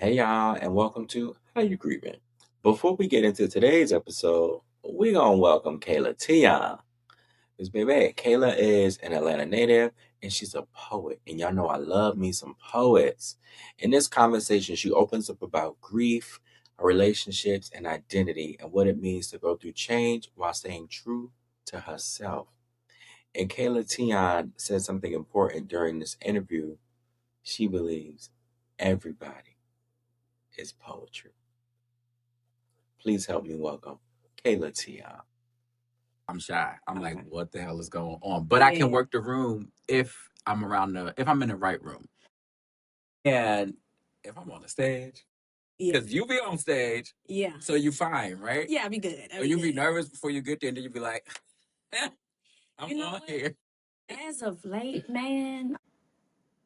Hey y'all, and welcome to How You Grieving. Before we get into today's episode, we're gonna welcome Kayla Teion. Because baby, Kayla is an Atlanta native and she's a poet. And y'all know I love me some poets. In this conversation, she opens up about grief, relationships, and identity, and what it means to go through change while staying true to herself. And Kayla Teion said something important during this interview. She believes everybody is poetry. Please help me welcome Kayla Teion. I'm shy. I'm like, Okay. what the hell is going on? But I can Yeah. work the room if I'm in the right room. And if I'm on the stage, Yeah. because you be on stage, Yeah. so you fine, right? Yeah, I'll be good. Or you be nervous before you get there, and then you be like, I'm You know on what? here. As of late, man,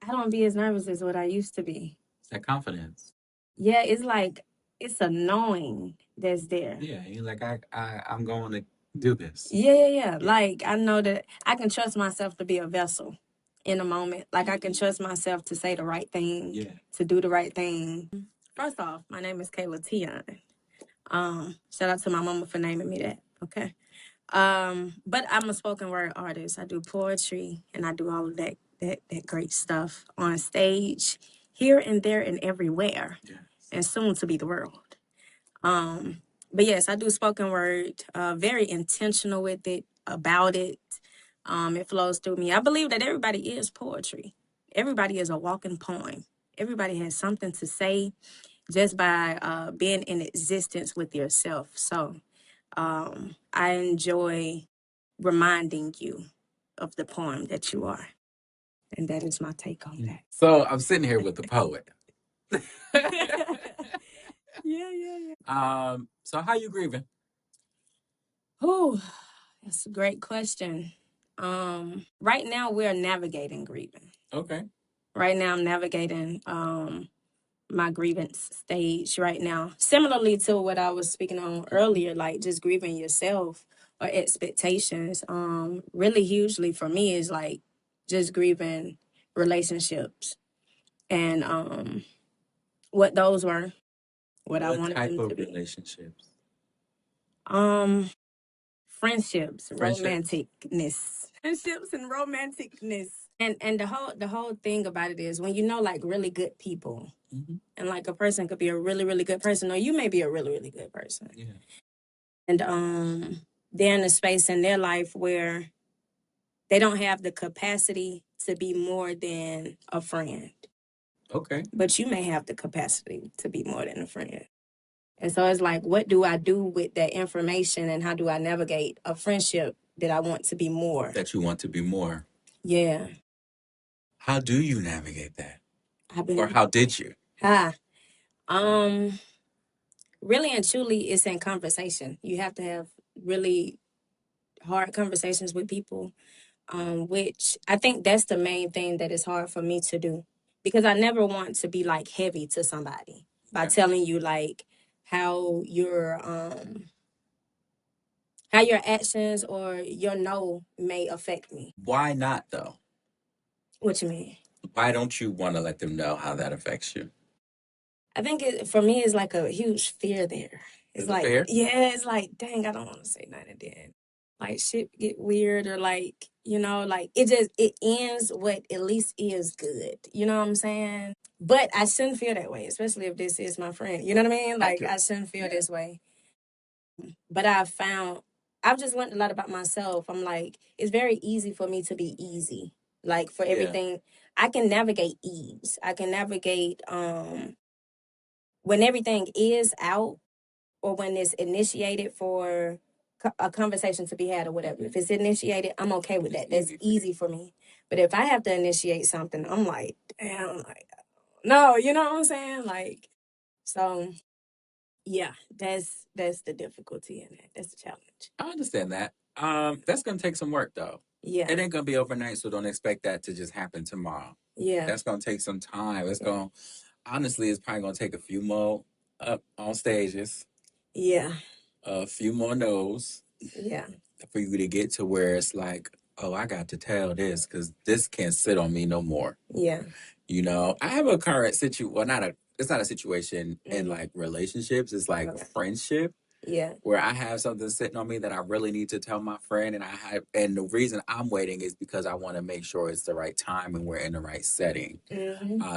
I don't be as nervous as what I used to be. It's that confidence. Yeah, it's like it's annoying that's there. Yeah, you're like, I'm going to do this. Yeah. Like I know that I can trust myself to be a vessel in a moment. Like I can trust myself to say the right thing, Yeah. to do the right thing. First off, my name is Kayla Teion. Shout out to my mama for naming me that. Okay. But I'm a spoken word artist. I do poetry and I do all of that great stuff on stage, here and there and everywhere, Yes. and soon to be the world. But yes, I do spoken word. Very intentional with it, about it. It flows through me. I believe that everybody is poetry. Everybody is a walking poem. Everybody has something to say just by being in existence with yourself. So I enjoy reminding you of the poem that you are. And that is my take on that. So I'm sitting here with the poet. Yeah. So how you grieving? Oh, that's a great question. Right now we're navigating grieving. Okay. Right now I'm navigating my grievance stage right now. Similarly to what I was speaking on earlier, like just grieving yourself or expectations. Really hugely for me is like just grieving relationships and what those were, what I What wanted type them to of be. relationships? Um, friendships, Friendships? friendships and romanticness. And the whole thing about it is when you know like really good people, and like a person could be a really really good person, or you may be a really really good person, Yeah. and they're in a space in their life where they don't have the capacity to be more than a friend, Okay. but you may have the capacity to be more than a friend. And so it's like, what do I do with that information, and how do I navigate a friendship that I want to be more? That you want to be more. Yeah, How do you navigate that? I've been. Or how did you? Ah, um, really and truly, it's in conversation. You have to have really hard conversations with people, which I think that's the main thing that is hard for me to do, because I never want to be like heavy to somebody by Yeah. telling you like how how your actions or your no may affect me. Why not though? What you mean? Why don't you want to let them know how that affects you? I think for me, it's like a huge fear there. It's Is it like, fair? yeah, it's like, dang, I don't want to say nothing then. Like shit get weird, or like, like it ends what at least is good. You know what I'm saying? But I shouldn't feel that way, especially if this is my friend. You know what I mean? Like I shouldn't feel this way. But I've just learned a lot about myself. I'm like, it's very easy for me to be easy. Like for Yeah. everything, I can navigate ease. I can navigate when everything is out, or when it's initiated for a conversation to be had or whatever. If it's initiated, I'm okay with that. That's easy for me. But if I have to initiate something, I'm like, damn, like, no, you know what I'm saying? Like, so yeah, that's the difficulty in it. That's the challenge. I understand that. That's gonna take some work though. Yeah, It ain't gonna be overnight, so don't expect that to just happen tomorrow. yeah, That's gonna take some time. It's yeah, gonna honestly, it's probably gonna take a few more up on stages, yeah, a few more no's yeah, for you to get to where it's like, oh, I got to tell this because this can't sit on me no more. yeah. You know, I have a current situation. Well, not a it's not a situation in like relationships. It's like Okay. friendship. Yeah. Where I have something sitting on me that I really need to tell my friend, and the reason I'm waiting is because I want to make sure it's the right time and we're in the right setting.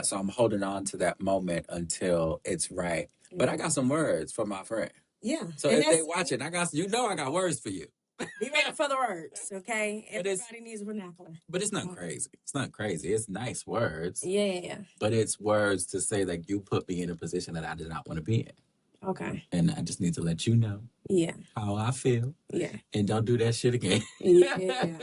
So I'm holding on to that moment until it's right. But I got some words for my friend. Yeah. So And if they watching, I got words for you. Be ready for the words, okay? But Everybody needs vernacular. But it's not crazy. It's not crazy. It's nice words. Yeah. But it's words to say that you put me in a position that I did not want to be in. Okay. And I just need to let you know. Yeah. How I feel. Yeah. And don't do that shit again. Yeah.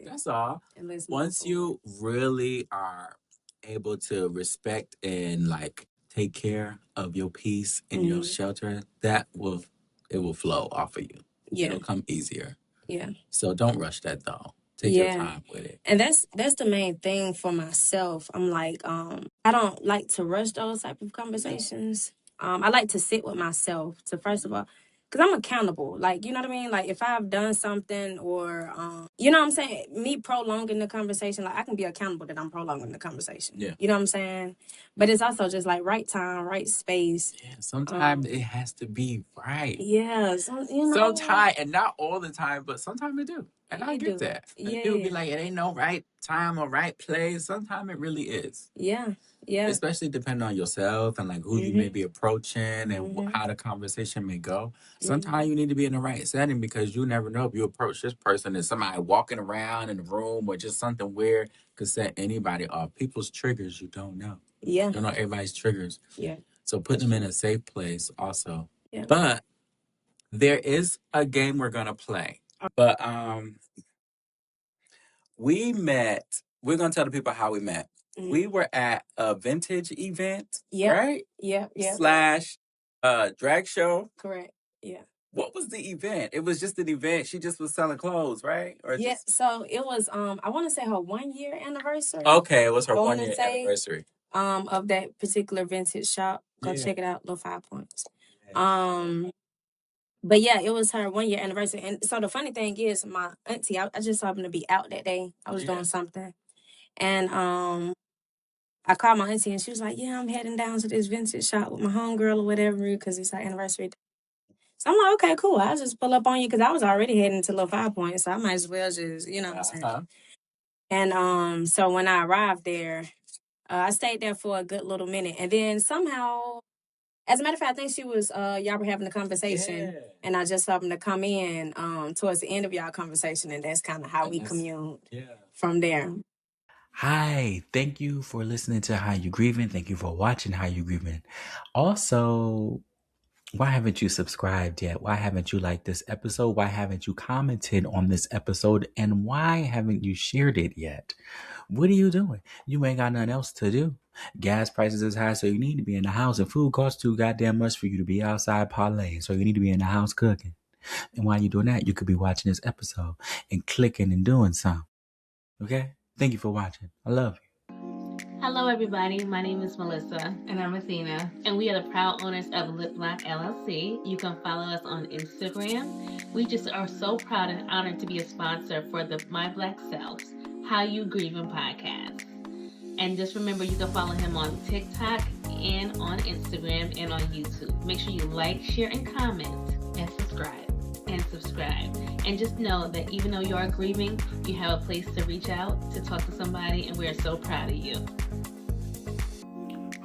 That's all. Once you really are able to respect and like take care of your peace and your shelter, it will flow off of you. Yeah. It'll come easier. Yeah. So don't rush that though. Take your time with it. And that's the main thing for myself. I'm like, I don't like to rush those type of conversations. I like to sit with myself to first of all, because I'm accountable. Like, you know what I mean? Like if I've done something or you know what I'm saying? Me prolonging the conversation, like I can be accountable that I'm prolonging the conversation. Yeah. You know what I'm saying? But it's also just like right time, right space. Yeah, sometimes it has to be right. Yeah, sometimes, and not all the time, but sometimes it do. And I get that. And people be like, it ain't no right time or right place. Sometimes it really is. Yeah. Yeah. Especially depending on yourself and like who you may be approaching and how the conversation may go. Sometimes you need to be in the right setting because you never know if you approach this person and somebody walking around in the room or just something weird could set anybody off. People's triggers, you don't know. Yeah. You don't know everybody's triggers. Yeah. So put them in a safe place also. Yeah. But there is a game we're gonna play. But we met. We're gonna tell the people how we met. We were at a vintage event, right? Yeah. Slash drag show. Correct. Yeah. What was the event? It was just an event. She just was selling clothes, right? Or So it was I want to say her 1 year anniversary. Okay, it was her 1 year anniversary. Of that particular vintage shop. Go check it out, Little 5 Points. But yeah, it was her 1 year anniversary. And so the funny thing is my auntie, I just happened to be out that day. I was doing something. And I called my auntie and she was like, yeah, I'm heading down to this vintage shop with my homegirl or whatever because it's her anniversary. So I'm like, okay, cool. I'll just pull up on you because I was already heading to Little 5 Points. So I might as well just, you know what I'm saying? And so when I arrived there, I stayed there for a good little minute. And then somehow, as a matter of fact, I think she was, y'all were having a conversation. And I just happened to come in towards the end of y'all conversation. And that's kind of how we communed from there. Hi, thank you for listening to How You Grievin. Thank you for watching How You Grievin. Also, why haven't you subscribed yet? Why haven't you liked this episode? Why haven't you commented on this episode? And why haven't you shared it yet? What are you doing? You ain't got nothing else to do. Gas prices is high, so you need to be in the house. And food costs too goddamn much for you to be outside parlaying. So you need to be in the house cooking. And while you're doing that, you could be watching this episode and clicking and doing something. Okay? Thank you for watching. I love you. Hello, everybody. My name is Melissa. And I'm Athena. And we are the proud owners of Lip Block LLC. You can follow us on Instagram. We just are so proud and honored to be a sponsor for the My Black Selves, How You Grievin podcast. And just remember, you can follow him on TikTok and on Instagram and on YouTube. Make sure you like, share, and comment. And subscribe. And just know that even though you are grieving, you have a place to reach out, to talk to somebody, and we are so proud of you.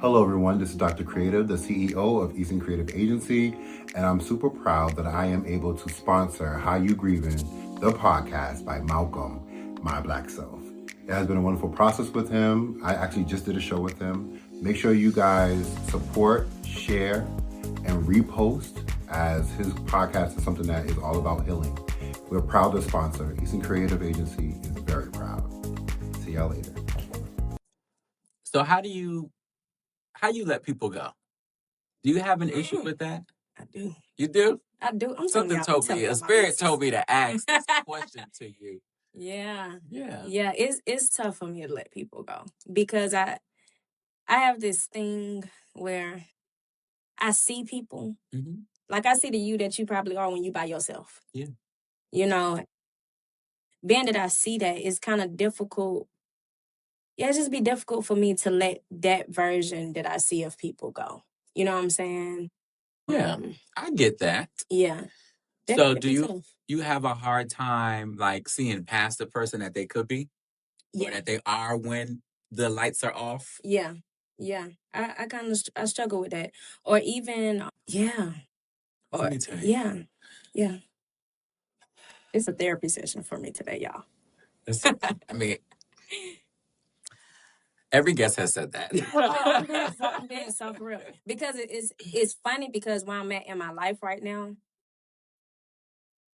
Hello everyone, this is Dr. Creative, the CEO of Easton Creative Agency, and I'm super proud that I am able to sponsor How You Grievin, the podcast by Malcolm, My Black Self. It has been a wonderful process with him. I actually just did a show with him. Make sure you guys support, share, and repost, as his podcast is something that is all about healing. We're proud to sponsor. Easton Creative Agency is very proud. See y'all later. So how you let people go? Do you have an issue with that? I do. You do? I do. Something told me, a spirit told me to ask this question to you. Yeah. It's tough for me to let people go because I have this thing where I see people. Mm-hmm. Like I see the you that you probably are when you by yourself. Yeah. You know, being that I see that, it's kind of difficult yeah, it's just be difficult for me to let that version that I see of people go. You know what I'm saying? Yeah, I get that. Yeah. So do you have a hard time like seeing past the person that they could be? Or that they are when the lights are off? Yeah. Yeah. I kind of I struggle with that. Or even yeah. Or Let me tell you. yeah. Yeah. It's a therapy session for me today, y'all. I mean, every guest has said that. I'm being so for real. Because it's funny because where I'm at in my life right now,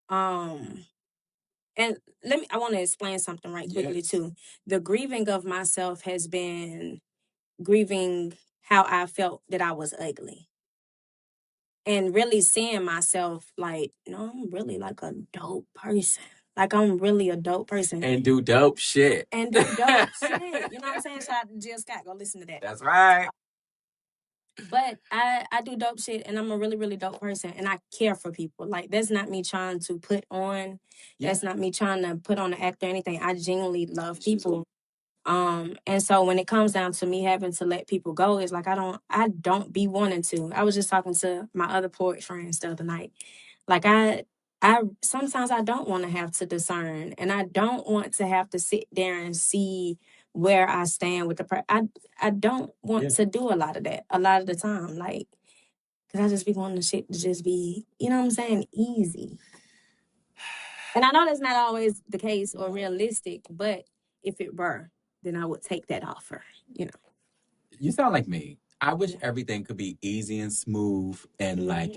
and I want to explain something right quickly too. The grieving of myself has been grieving how I felt that I was ugly. And really seeing myself like, no, I'm really like a dope person. Like I'm really a dope person. And do dope shit. And do dope shit. You know what I'm saying? Shout out to Jill Scott. Go listen to that. That's right. But I do dope shit and I'm a really, really dope person and I care for people. Like that's not me trying to put on. That's not me trying to put on an act or anything. I genuinely love people. And so when it comes down to me having to let people go, it's like I don't be wanting to. I was just talking to my other poet friends the other night. Like I sometimes I don't want to have to discern and I don't want to have to sit there and see where I stand with the I don't want to do a lot of that a lot of the time. Like, cause I just be wanting the shit to just be, you know what I'm saying, easy. And I know that's not always the case or realistic, but if it were, then I would take that offer, you know. You sound like me. I wish everything could be easy and smooth and like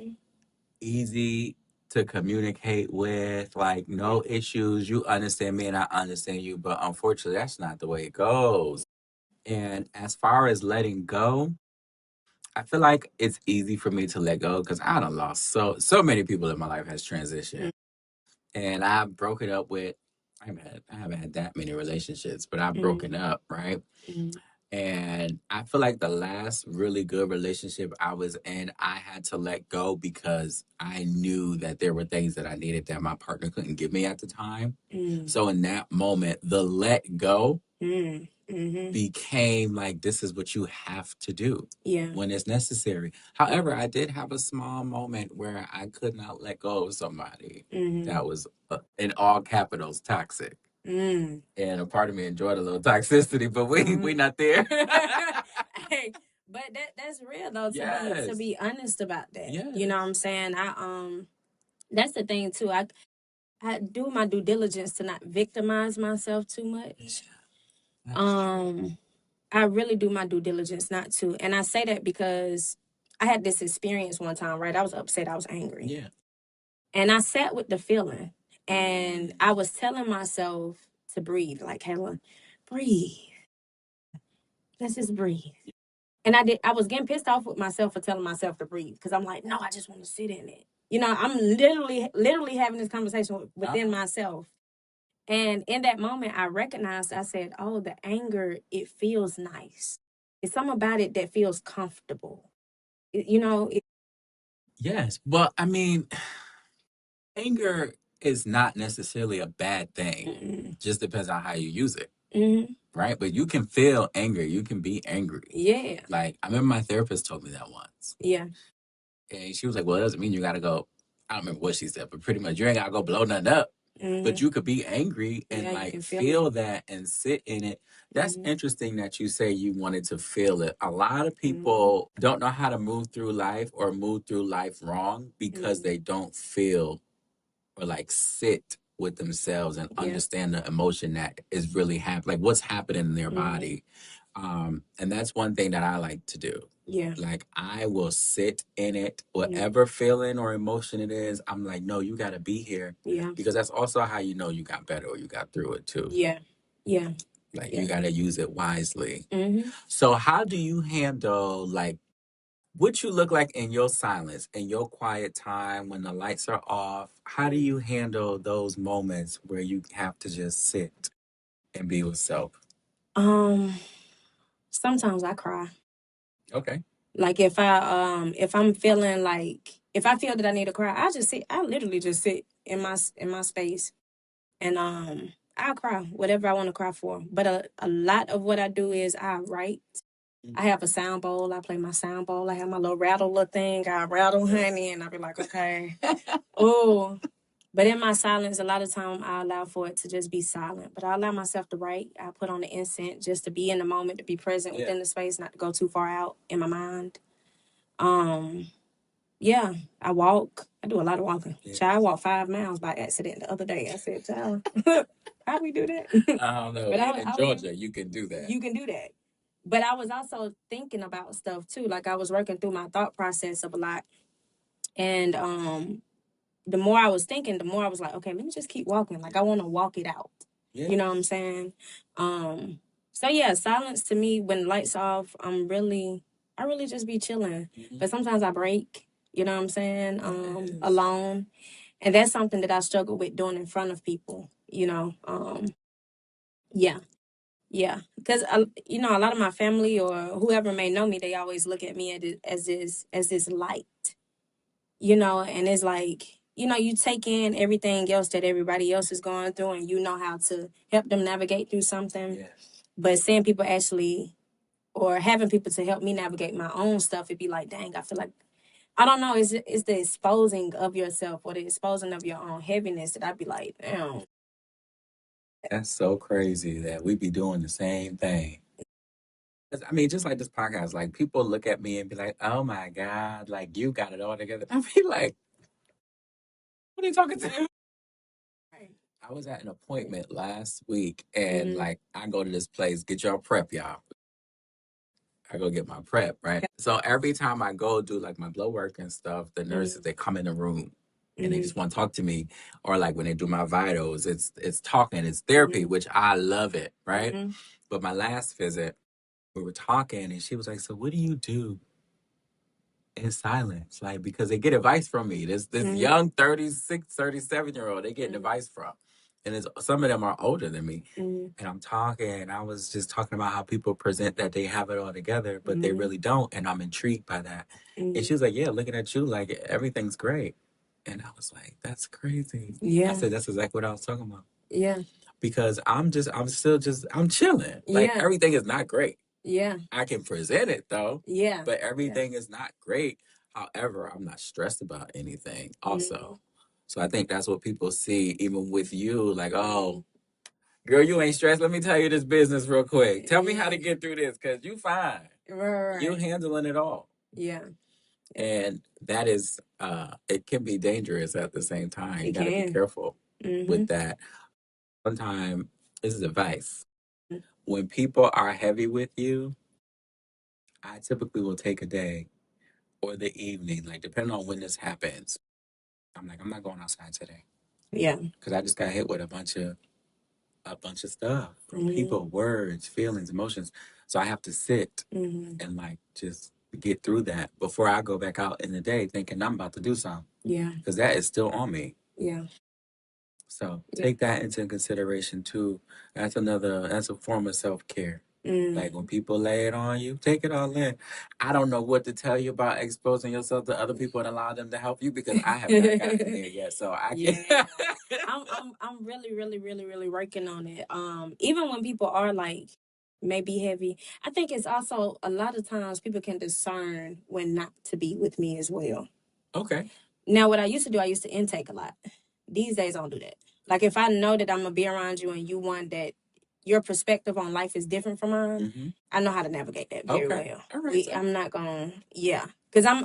easy to communicate with, like no issues. You understand me and I understand you, but unfortunately, that's not the way it goes. And as far as letting go, I feel like it's easy for me to let go because I done lost so many people in my life has transitioned, and I've broken up with. I haven't had that many relationships, but I've broken up, right? And I feel like the last really good relationship I was in, I had to let go because I knew that there were things that I needed that my partner couldn't give me at the time. So in that moment, the let go became like, this is what you have to do when it's necessary. However, I did have a small moment where I could not let go of somebody that was, in all capitals, toxic. And a part of me enjoyed a little toxicity, but we not there. Hey, but that's real though, to be honest about that. You know what I'm saying? That's the thing too. I do my due diligence to not victimize myself too much. I really do my due diligence not to. And I say that because I had this experience one time, right? I was upset, I was angry. Yeah. And I sat with the feeling and I was telling myself to breathe, like, Helen, breathe. Let's just breathe. And I was getting pissed off with myself for telling myself to breathe because I'm like, no, I just want to sit in it. You know, I'm literally having this conversation within myself. And in that moment, I recognized, I said, oh, the anger, it feels nice. It's something about it that feels comfortable. You know? Yes. Well, I mean, anger is not necessarily a bad thing. Just depends on how you use it. Right? But you can feel anger. You can be angry. Yeah. Like, I remember my therapist told me that once. Yeah. And she was like, well, it doesn't mean you got to go. I don't remember what she said, but pretty much you ain't got to go blow nothing up. But you could be angry and like feel that and sit in it. That's interesting that you say you wanted to feel it. A lot of people don't know how to move through life or move through life wrong because they don't feel or like sit with themselves and understand the emotion that is really happening, like what's happening in their body. And that's one thing that I like to do. Yeah. Like I will sit in it, whatever feeling or emotion it is. I'm like, no, you got to be here. Yeah. Because that's also how you know you got better or you got through it too. Yeah. Yeah. Like you got to use it wisely. So how do you handle like what you look like in your silence, in your quiet time when the lights are off? How do you handle those moments where you have to just sit and be with self? Sometimes I cry. Okay. Like if I'm feeling like if I feel that I need to cry, I literally just sit in my space and I'll cry, whatever I want to cry for. But a lot of what I do is I write. I have a sound bowl. I play my sound bowl. I have my little little thing. I rattle honey, and I'll be like, okay. Oh. But in my silence, a lot of time I allow for it to just be silent. But I allow myself to write. I put on the incense just to be in the moment, to be present within the space, not to go too far out in my mind. Yeah, I walk. I do a lot of walking. Yeah. Child, I walked 5 miles by accident the other day. I said, child, how we do that? I don't know. But in Georgia, you can do that. You can do that. But I was also thinking about stuff too. Like I was working through my thought process of a lot. And the more I was thinking, the more I was like, okay, let me just keep walking. Like I want to walk it out. Yeah. You know what I'm saying? So yeah, silence to me when the lights off, I really just be chilling. Mm-hmm. But sometimes I break, you know what I'm saying? Alone. And that's something that I struggle with doing in front of people, you know? Yeah. Yeah. Because, you know, a lot of my family or whoever may know me, they always look at me as this light, you know? And it's like, you know, you take in everything else that everybody else is going through and you know how to help them navigate through something. Yes. But seeing people actually, or having people to help me navigate my own stuff, it'd be like, dang, I feel like, I don't know, it's the exposing of yourself or the exposing of your own heaviness that I'd be like, damn. That's so crazy that we be doing the same thing. I mean, just like this podcast, like people look at me and be like, oh my God, like you got it all together. I be like, what are you talking to? I was at an appointment last week and like I go to this place, get y'all prep, y'all. I go get my prep, right? So every time I go do like my blood work and stuff, the nurses, they come in the room and they just want to talk to me. Or like when they do my vitals, it's talking, it's therapy, which I love it, right? But my last visit, we were talking and she was like, so what do you do in silence? Like, because they get advice from me. This young 36, 37-year-old, they get advice from. And some of them are older than me. And I'm talking, and I was just talking about how people present that they have it all together, but they really don't. And I'm intrigued by that. And she was like, yeah, looking at you, like, everything's great. And I was like, that's crazy. Yeah. I said, that's exactly what I was talking about. Yeah. Because I'm chilling. Like, everything is not great. Yeah. I can present it, though. Yeah. But everything is not great. However, I'm not stressed about anything also. So I think that's what people see, even with you, like, oh, girl, you ain't stressed. Let me tell you this business real quick. Tell me how to get through this, because you fine. Right. You handling it all. Yeah. And that is, it can be dangerous at the same time. You got to be careful with that. Sometimes, this is advice. When people are heavy with you, I typically will take a day or the evening, like depending on when this happens. I'm like, I'm not going outside today. Yeah. Because I just got hit with a bunch of stuff from people, words, feelings, emotions. So I have to sit and like just get through that before I go back out in the day thinking I'm about to do something. Yeah. Because that is still on me. Yeah. So take that into consideration too. That's a form of self-care. Like when people lay it on you, take it all in. I don't know what to tell you about exposing yourself to other people and allow them to help you because I have not gotten there yet. So I can't. Yeah. I'm really, really, really, really working on it. Even when people are like maybe heavy, I think it's also a lot of times people can discern when not to be with me as well. Okay. Now, what I used to do, I used to intake a lot. These days, I don't do that. Like if I know that I'm gonna be around you and you want that your perspective on life is different from mine, I know how to navigate that very well. All right, I'm not gonna, because I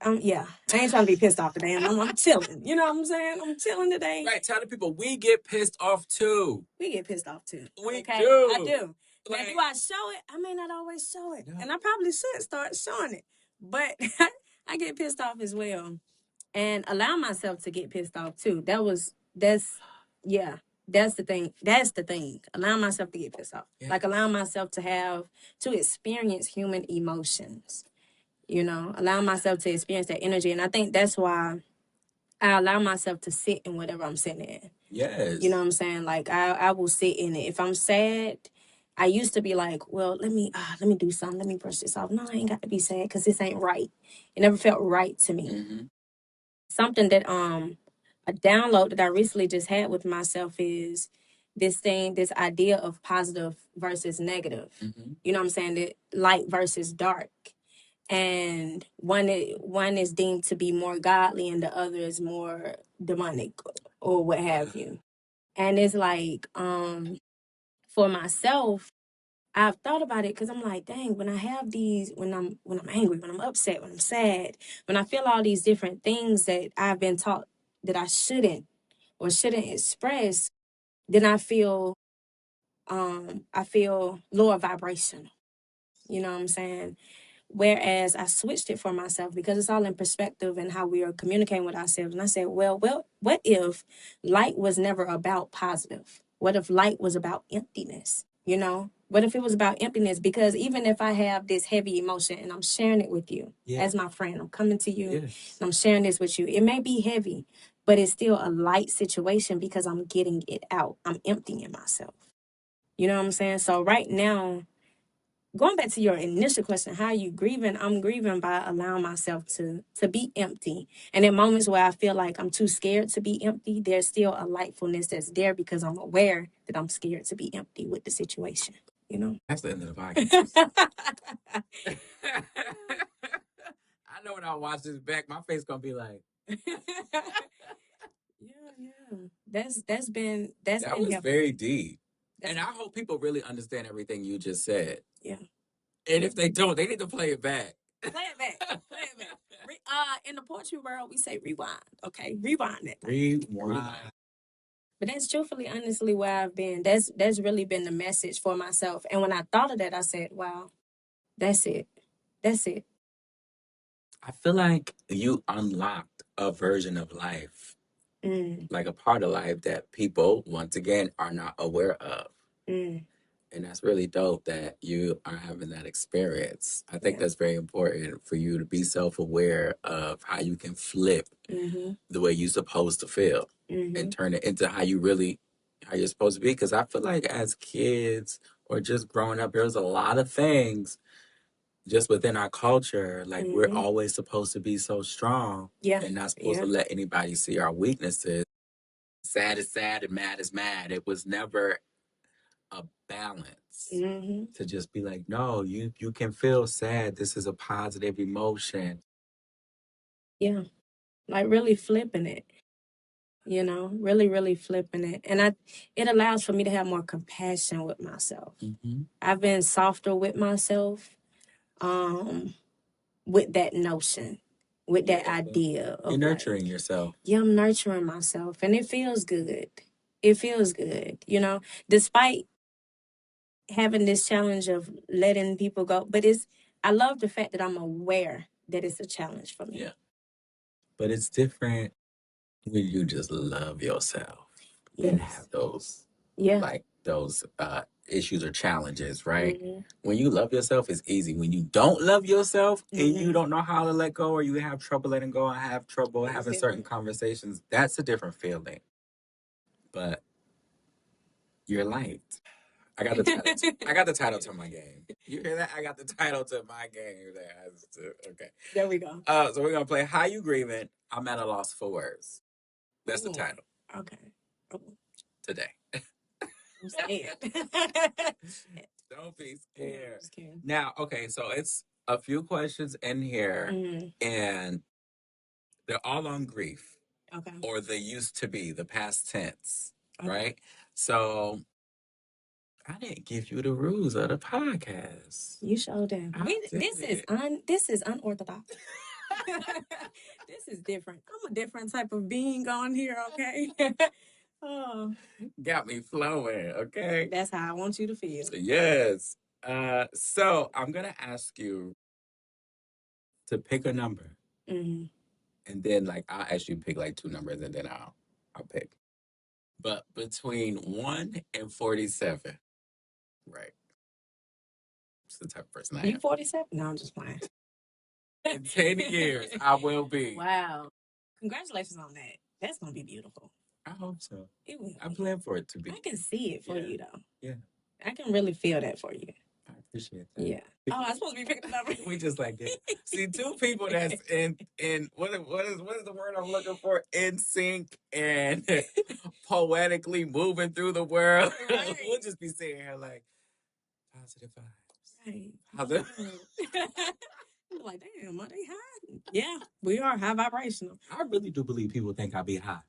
ain't trying to be pissed off today. I'm chilling. You know what I'm saying? I'm chilling today. Right, tell the people we get pissed off too. We get pissed off too. We do. I do. Like, now, do I show it? I may not always show it. No. And I probably should start showing it. But I get pissed off as well. And allow myself to get pissed off too. That's the thing. That's the thing. Allow myself to get pissed off. Yeah. Like allow myself to experience human emotions. You know, allow myself to experience that energy. And I think that's why I allow myself to sit in whatever I'm sitting in. Yes. You know what I'm saying? Like I will sit in it. If I'm sad, I used to be like, well, let me do something. Let me brush this off. No, I ain't got to be sad because this ain't right. It never felt right to me. Something that a download that I recently just had with myself is this idea of positive versus negative. Mm-hmm. You know what I'm saying? That light versus dark. And one is deemed to be more godly and the other is more demonic or what have you. And it's like, for myself, I've thought about it because I'm like, dang, when I have these, when I'm angry, when I'm upset, when I'm sad, when I feel all these different things that I've been taught that I shouldn't express, then I feel lower vibration. You know what I'm saying? Whereas I switched it for myself because it's all in perspective and how we are communicating with ourselves. And I said, well, what if light was never about positive? What if light was about emptiness? You know, what if it was about emptiness? Because even if I have this heavy emotion and I'm sharing it with you as my friend, I'm coming to you and I'm sharing this with you. It may be heavy, but it's still a light situation because I'm getting it out. I'm emptying myself. You know what I'm saying? So right now, going back to your initial question, how are you grieving? I'm grieving by allowing myself to be empty. And in moments where I feel like I'm too scared to be empty, there's still a lightfulness that's there because I'm aware that I'm scared to be empty with the situation. You know? That's the end of the podcast. I know when I watch this back, my face gonna be like, yeah. That was very deep. And I hope people really understand everything you just said. Yeah. And if they don't, they need to play it back. Play it back. In the poetry world, we say rewind. Okay, rewind it. Rewind. But that's truthfully, honestly, where I've been. That's really been the message for myself. And when I thought of that, I said, wow, that's it. That's it. I feel like you unlocked a version of life, like a part of life that people, once again, are not aware of. And that's really dope that you are having that experience. I think that's very important for you to be self-aware of how you can flip the way you're supposed to feel and turn it into how you're supposed to be. Because I feel like as kids or just growing up, there's a lot of things just within our culture, like we're always supposed to be so strong and not supposed to let anybody see our weaknesses. Sad is sad and mad is mad. It was never a balance to just be like, no, you can feel sad. This is a positive emotion. Yeah, like really flipping it. You know, really, really flipping it. And it allows for me to have more compassion with myself. I've been softer with myself, with that notion, with that idea of you're nurturing yourself. Yeah, I'm nurturing myself, and it feels good. It feels good, you know, despite having this challenge of letting people go. But I love the fact that I'm aware that it's a challenge for me. Yeah. But it's different when you just love yourself and have those like those issues or challenges, right? When you love yourself, it's easy. When you don't love yourself and you don't know how to let go, or you have trouble letting go and have trouble having certain conversations, that's a different feeling. But you're light. I got the title. I got the title to my game. You hear that? I got the title to my game. Okay. There we go. So we're gonna play How You Grievin'. I'm at a loss for words. That's the title. Okay. Today. I'm scared. Don't be scared. Now, okay, so it's a few questions in here, and they're all on grief. Okay. Or they used to be, the past tense, right? So I didn't give you the rules of the podcast. You showed them. This is unorthodox. This is different. I'm a different type of being on here, okay? Oh. Got me flowing, okay? That's how I want you to feel. Yes. So I'm gonna ask you to pick a number. And then like I'll ask you to pick like two numbers and then I'll pick. But between 1 and 47. Right. It's the type of person I am. You 47? No, I'm just playing. In 10 years, I will be. Wow. Congratulations on that. That's going to be beautiful. I hope so. It will. I plan for it to be. I can see it for you, though. Yeah. I can really feel that for you. I Appreciate that. Yeah. Oh, I'm supposed to be picking it up. We just like that. See, two people that's in what is the word I'm looking for? In sync and poetically moving through the world. Right. We'll just be sitting here like positive vibes. Right. Positive. I'm like, damn, are they high? Yeah, we are high vibrational. I really do believe people think I be high.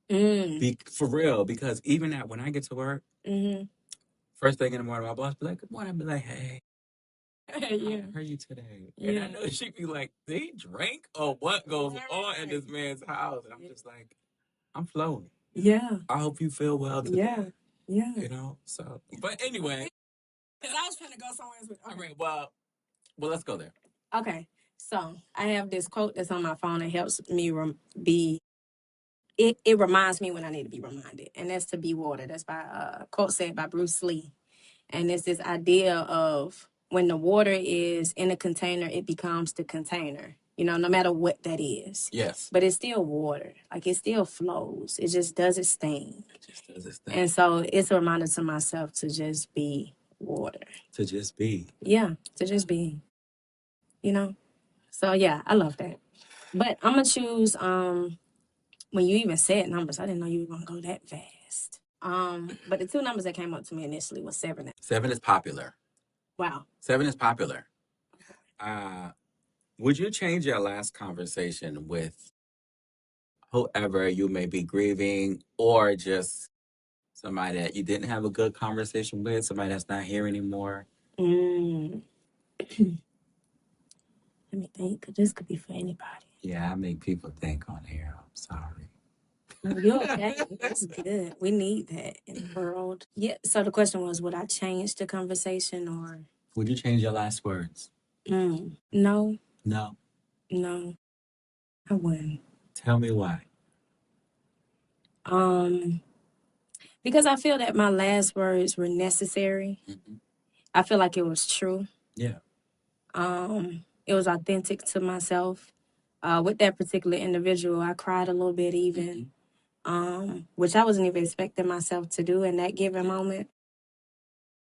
Mm. For real, because even when I get to work, first thing in the morning, my boss be like, "Good morning." I be like, "Hey, Yeah. how are you today?" Yeah. And I know she'd be like, "Did he drink or what goes on in this man's house?" And I'm just like, "I'm flowing." Yeah. I hope you feel well today. Yeah. Yeah. You know. So, but anyway, because I was trying to go somewhere else. All right. Well, let's go there. Okay. So I have this quote that's on my phone that helps me be. It reminds me when I need to be reminded, and that's to be water. That's by a quote said by Bruce Lee, and it's this idea of when the water is in a container, it becomes the container. You know, no matter what that is. Yes. But it's still water. Like it still flows. It just does its thing. It just does its thing. And so it's a reminder to myself to just be water. To just be. Yeah, to just be. You know. So yeah, I love that. But I'm gonna choose when you even said numbers, I didn't know you were gonna go that fast. But the two numbers that came up to me initially was 7. 7 is popular. Wow. 7 is popular. Would you change your last conversation with whoever you may be grieving, or just somebody that you didn't have a good conversation with, somebody that's not here anymore? Let me think, because this could be for anybody. Yeah, I make people think on here. I'm sorry. No, you're okay. That's good. We need that in the world. Yeah. So the question was, would I change the conversation or? Would you change your last words? No. No. No. I wouldn't. Tell me why. Because I feel that my last words were necessary. Mm-hmm. I feel like it was true. Yeah. It was authentic to myself. With that particular individual, I cried a little bit even, which I wasn't even expecting myself to do in that given moment.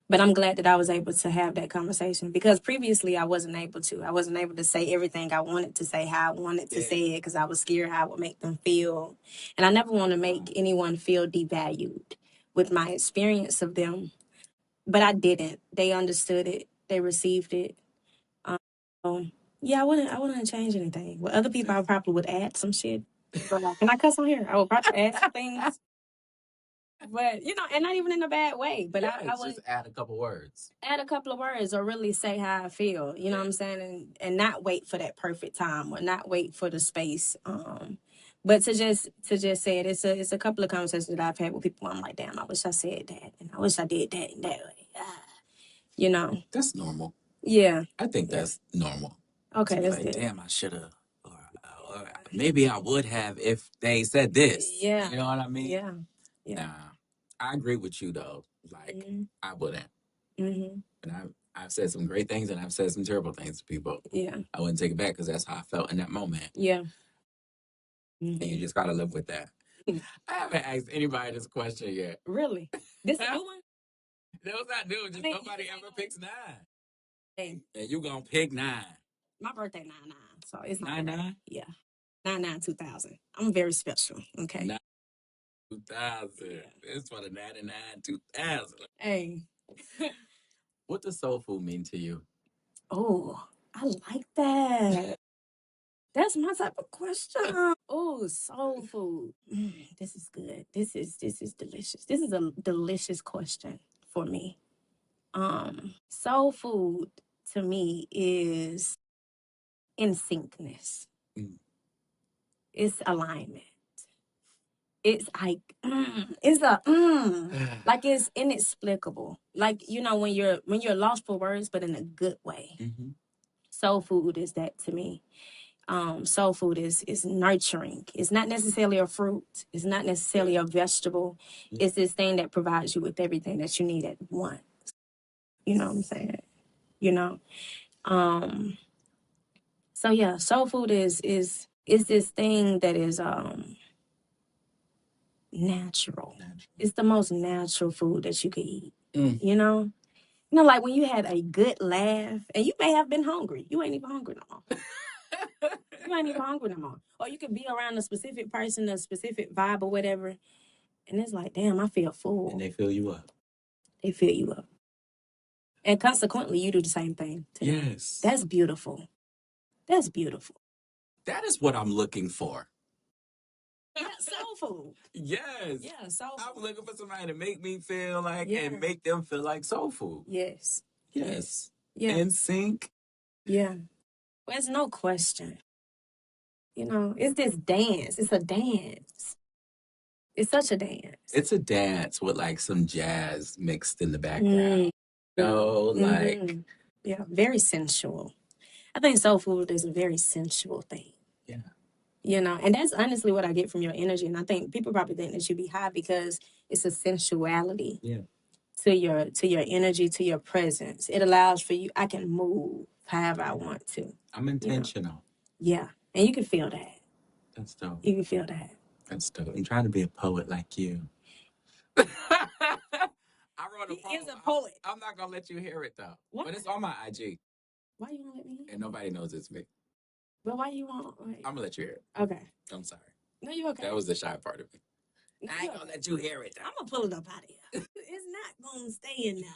But I'm glad that I was able to have that conversation because previously I wasn't able to. I wasn't able to say everything I wanted to say, how I wanted to say it, because I was scared how it would make them feel. And I never want to make anyone feel devalued with my experience of them. But I didn't. They understood it. They received it. Yeah, I wouldn't change anything. With other people, I probably would add some shit. Can I cuss on here? I would probably add some things. But, and not even in a bad way. But I would just add a couple words. Add a couple of words or really say how I feel. You know what I'm saying? And not wait for that perfect time or not wait for the space. But to just say it, it's a couple of conversations that I've had with people where I'm like, damn, I wish I said that. And I wish I did that and that way. That's normal. Yeah. I think that's normal. Okay, that's like, good. damn, I should have. Or maybe I would have if they said this. Yeah. You know what I mean? Yeah. Yeah. Nah, I agree with you though. Like, I wouldn't. And I've said some great things and I've said some terrible things to people. Yeah. I wouldn't take it back because that's how I felt in that moment. Yeah. And you just gotta live with that. I haven't asked anybody this question yet. Really? This is a new one? No, it's not new. Just nobody ever picks 9. Hey. And you gonna pick 9. My birthday 9/9, so it's not 9/9? Yeah. 9/9/2000. I'm very special. Okay. 2000. Yeah. It's for the 99 2000. Hey. What does soul food mean to you? Oh, I like that. That's my type of question. Oh, soul food. This is good. This is delicious. This is a delicious question for me. Soul food to me is in syncness. It's alignment. It's like it's like it's inexplicable. Like when you're lost for words, but in a good way. Soul food is that to me. Soul food is nurturing. It's not necessarily a fruit. It's not necessarily a vegetable. It's this thing that provides you with everything that you need at once. You know what I'm saying? So yeah, soul food is this thing that is natural. It's the most natural food that you could eat. You know, like when you had a good laugh, and you may have been hungry. You ain't even hungry no more. You ain't even hungry no more. Or you could be around a specific person, a specific vibe or whatever, and it's like, damn, I feel full. And they fill you up. They fill you up. And consequently, you do the same thing to them. Yes. That's beautiful. That's beautiful. That is what I'm looking for. Yeah, soul food. Yes. Yeah, soul food. I'm looking for somebody to make me feel like and make them feel like soul food. Yes. Yes. Yeah. In sync. Yeah. Well, there's no question. You know, it's this dance. It's a dance. It's such a dance. It's a dance with like some jazz mixed in the background. Like. Yeah, very sensual. I think soul food is a very sensual thing. Yeah. You know, and that's honestly what I get from your energy. And I think people probably think that you be high because it's a sensuality. Yeah. To your energy, to your presence. It allows for you, I can move however I want to. I'm intentional. You know? Yeah. And you can feel that. That's dope. You can feel that. That's dope. I'm trying to be a poet like you. I wrote a poem. He is a poet. I'm not going to let you hear it, though. What? But it's on my IG. Why you won't let me hear it? And nobody knows it's me. But why you won't? Wait. I'm going to let you hear it. Okay. I'm sorry. No, you okay. That was the shy part of me. No, I ain't going to let you hear it, though. I'm going to pull it up out of here. It's not going to stay in there,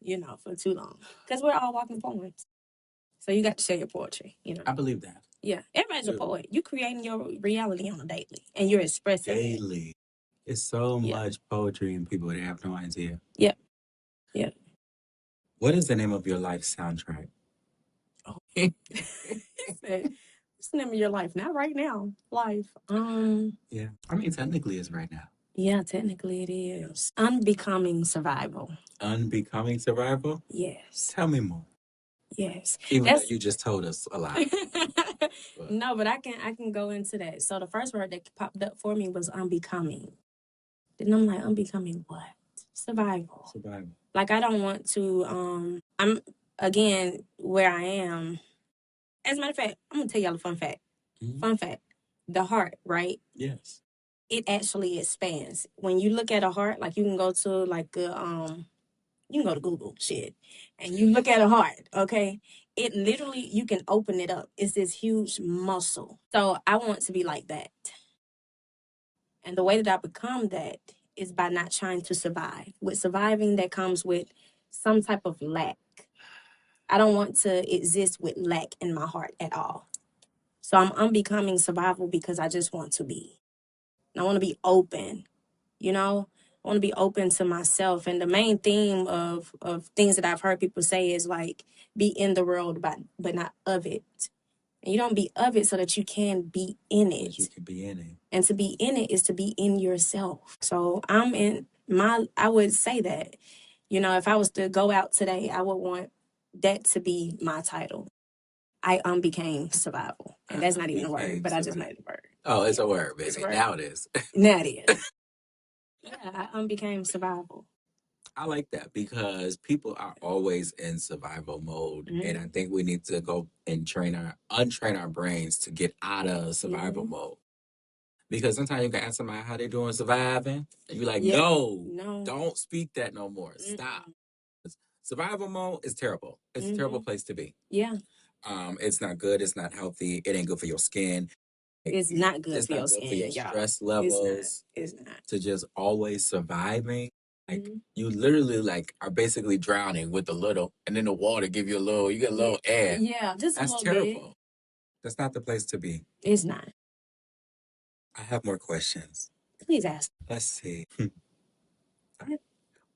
you know, for too long. Because we're all walking poems. So you got to share your poetry, you know. I believe that. Yeah. Everybody's a poet. You're creating your reality on a daily. And you're expressing daily. It's so much poetry in people that have no idea. Yep. Yep. What is the name of your life soundtrack? Oh. He said, what's the name of your life? Not right now. Life. Yeah. I mean, technically it's right now. Yeah, technically it is. Unbecoming survival. Unbecoming survival? Yes. Tell me more. Yes. Even though you just told us a lot. No, but I can go into that. So the first word that popped up for me was unbecoming. Then I'm like, unbecoming what? Survival. Like I don't want to, I'm again where I am. As a matter of fact, I'm gonna tell y'all a fun fact. Mm-hmm. Fun fact. The heart, right? Yes. It actually expands. When you look at a heart, like you can go to like you can go to Google shit and you look at a heart, okay? It literally, you can open it up. It's this huge muscle. So I want to be like that. And the way that I become that is by not trying to survive. With surviving, that comes with some type of lack. I don't want to exist with lack in my heart at all. So I'm unbecoming survival because I just want to be. And I want to be open, you know? I want to be open to myself. And the main theme of things that I've heard people say is like, be in the world, but not of it. And you don't be of it so that you can be in it. You can be in it. And to be in it is to be in yourself. So I would say that, you know, if I was to go out today, I would want that to be my title. I unbecame survival. And that's not even a word, but I just made the word. Oh, it's a word, baby. Now it is. Now it is. Yeah, I unbecame survival. I like that because people are always in survival mode. Mm-hmm. And I think we need to go and untrain our brains to get out of survival mode. Because sometimes you can ask somebody how they doing surviving. And you're like, no, don't speak that no more. Mm-hmm. Stop. Survival mode is terrible. It's a terrible place to be. Yeah. It's not good. It's not healthy. It ain't good for your skin. It's not good for your skin. For your stress levels. It's not. To just always surviving. Like you literally like are basically drowning with a little, and then the water give you you get a little air. Yeah, just that's a little terrible. bit. That's not the place to be. It's not. I have more questions. Please ask. Let's see.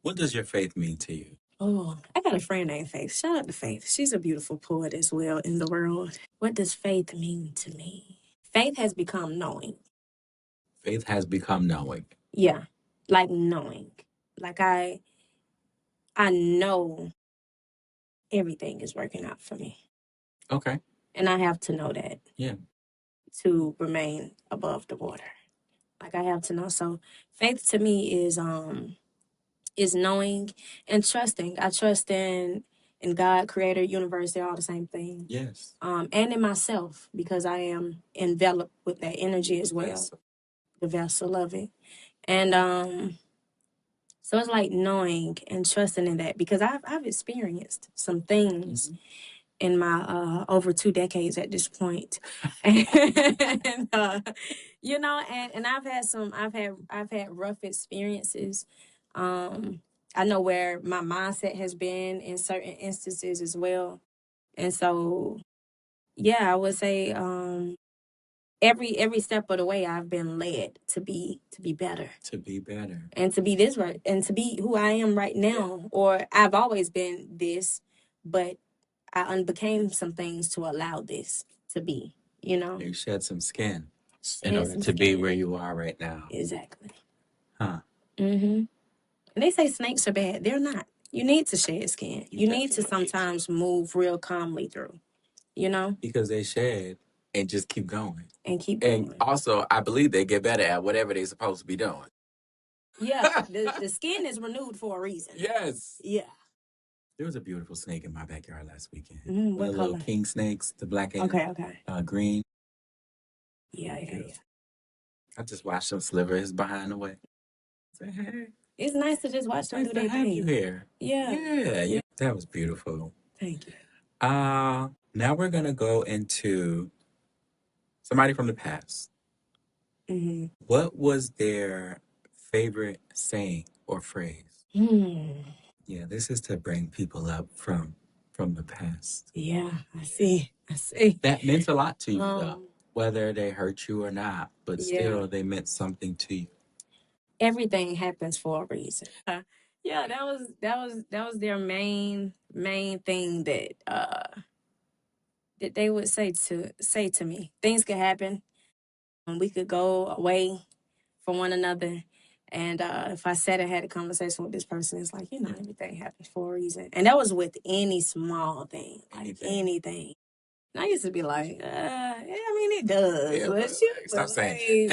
What does your faith mean to you? Oh, I got a friend named Faith. Shout out to Faith. She's a beautiful poet as well in the world. What does faith mean to me? Faith has become knowing. Faith has become knowing. Yeah, like knowing. Like I know everything is working out for me. Okay. And I have to know that. Yeah. To remain above the water. Like I have to know. So faith to me is knowing and trusting. I trust in God, creator, universe, they're all the same thing. Yes. And in myself, because I am enveloped with that energy as well. The vessel of it. And So it's like knowing and trusting in that, because I've experienced some things in my over 2 decades at this point. And you know, and I've had rough experiences. I know where my mindset has been in certain instances as well. And so yeah, I would say every step of the way I've been led to be better. To be better. And to be this right, and to be who I am right now. Yeah. Or I've always been this, but I unbecame some things to allow this to be, you know. You shed some skin in order to be where you are right now. Exactly. Huh. And they say snakes are bad. They're not. You need to shed skin. You need to sometimes move real calmly through, you know. Because they shed and just keep going. And keep going. And also, I believe they get better at whatever they're supposed to be doing. Yeah, the skin is renewed for a reason. Yes. Yeah. There was a beautiful snake in my backyard last weekend. What the color? Little king snakes, the black and green. Yeah. I just watched them sliver his behind the way. Say, hey. It's nice to just watch them do their thing. Have you here? Yeah. That was beautiful. Thank you. Now we're gonna go into somebody from the past. What was their favorite saying or phrase? Yeah, this is to bring people up from the past. Yeah, I see. That meant a lot to you, though, whether they hurt you or not, but still they meant something to you. Everything happens for a reason. Yeah, that was their main thing that they would say to me. Things could happen. We could go away from one another. And if I sat and had a conversation with this person, it's like, everything happens for a reason. And that was with any small thing, like anything. And I used to be like, it does. Yeah, but stop saying.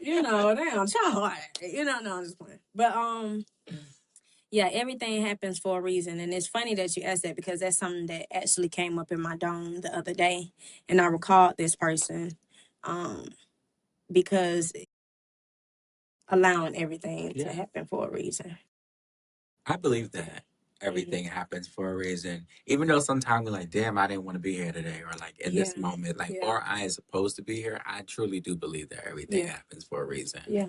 Damn, child. No, I'm just playing. But yeah, everything happens for a reason. And it's funny that you asked that, because that's something that actually came up in my dome the other day. And I recalled this person because allowing everything to happen for a reason. I believe that everything happens for a reason. Even though sometimes we're like, damn, I didn't want to be here today, or like in this moment, like, or I is supposed to be here. I truly do believe that everything happens for a reason. Yeah.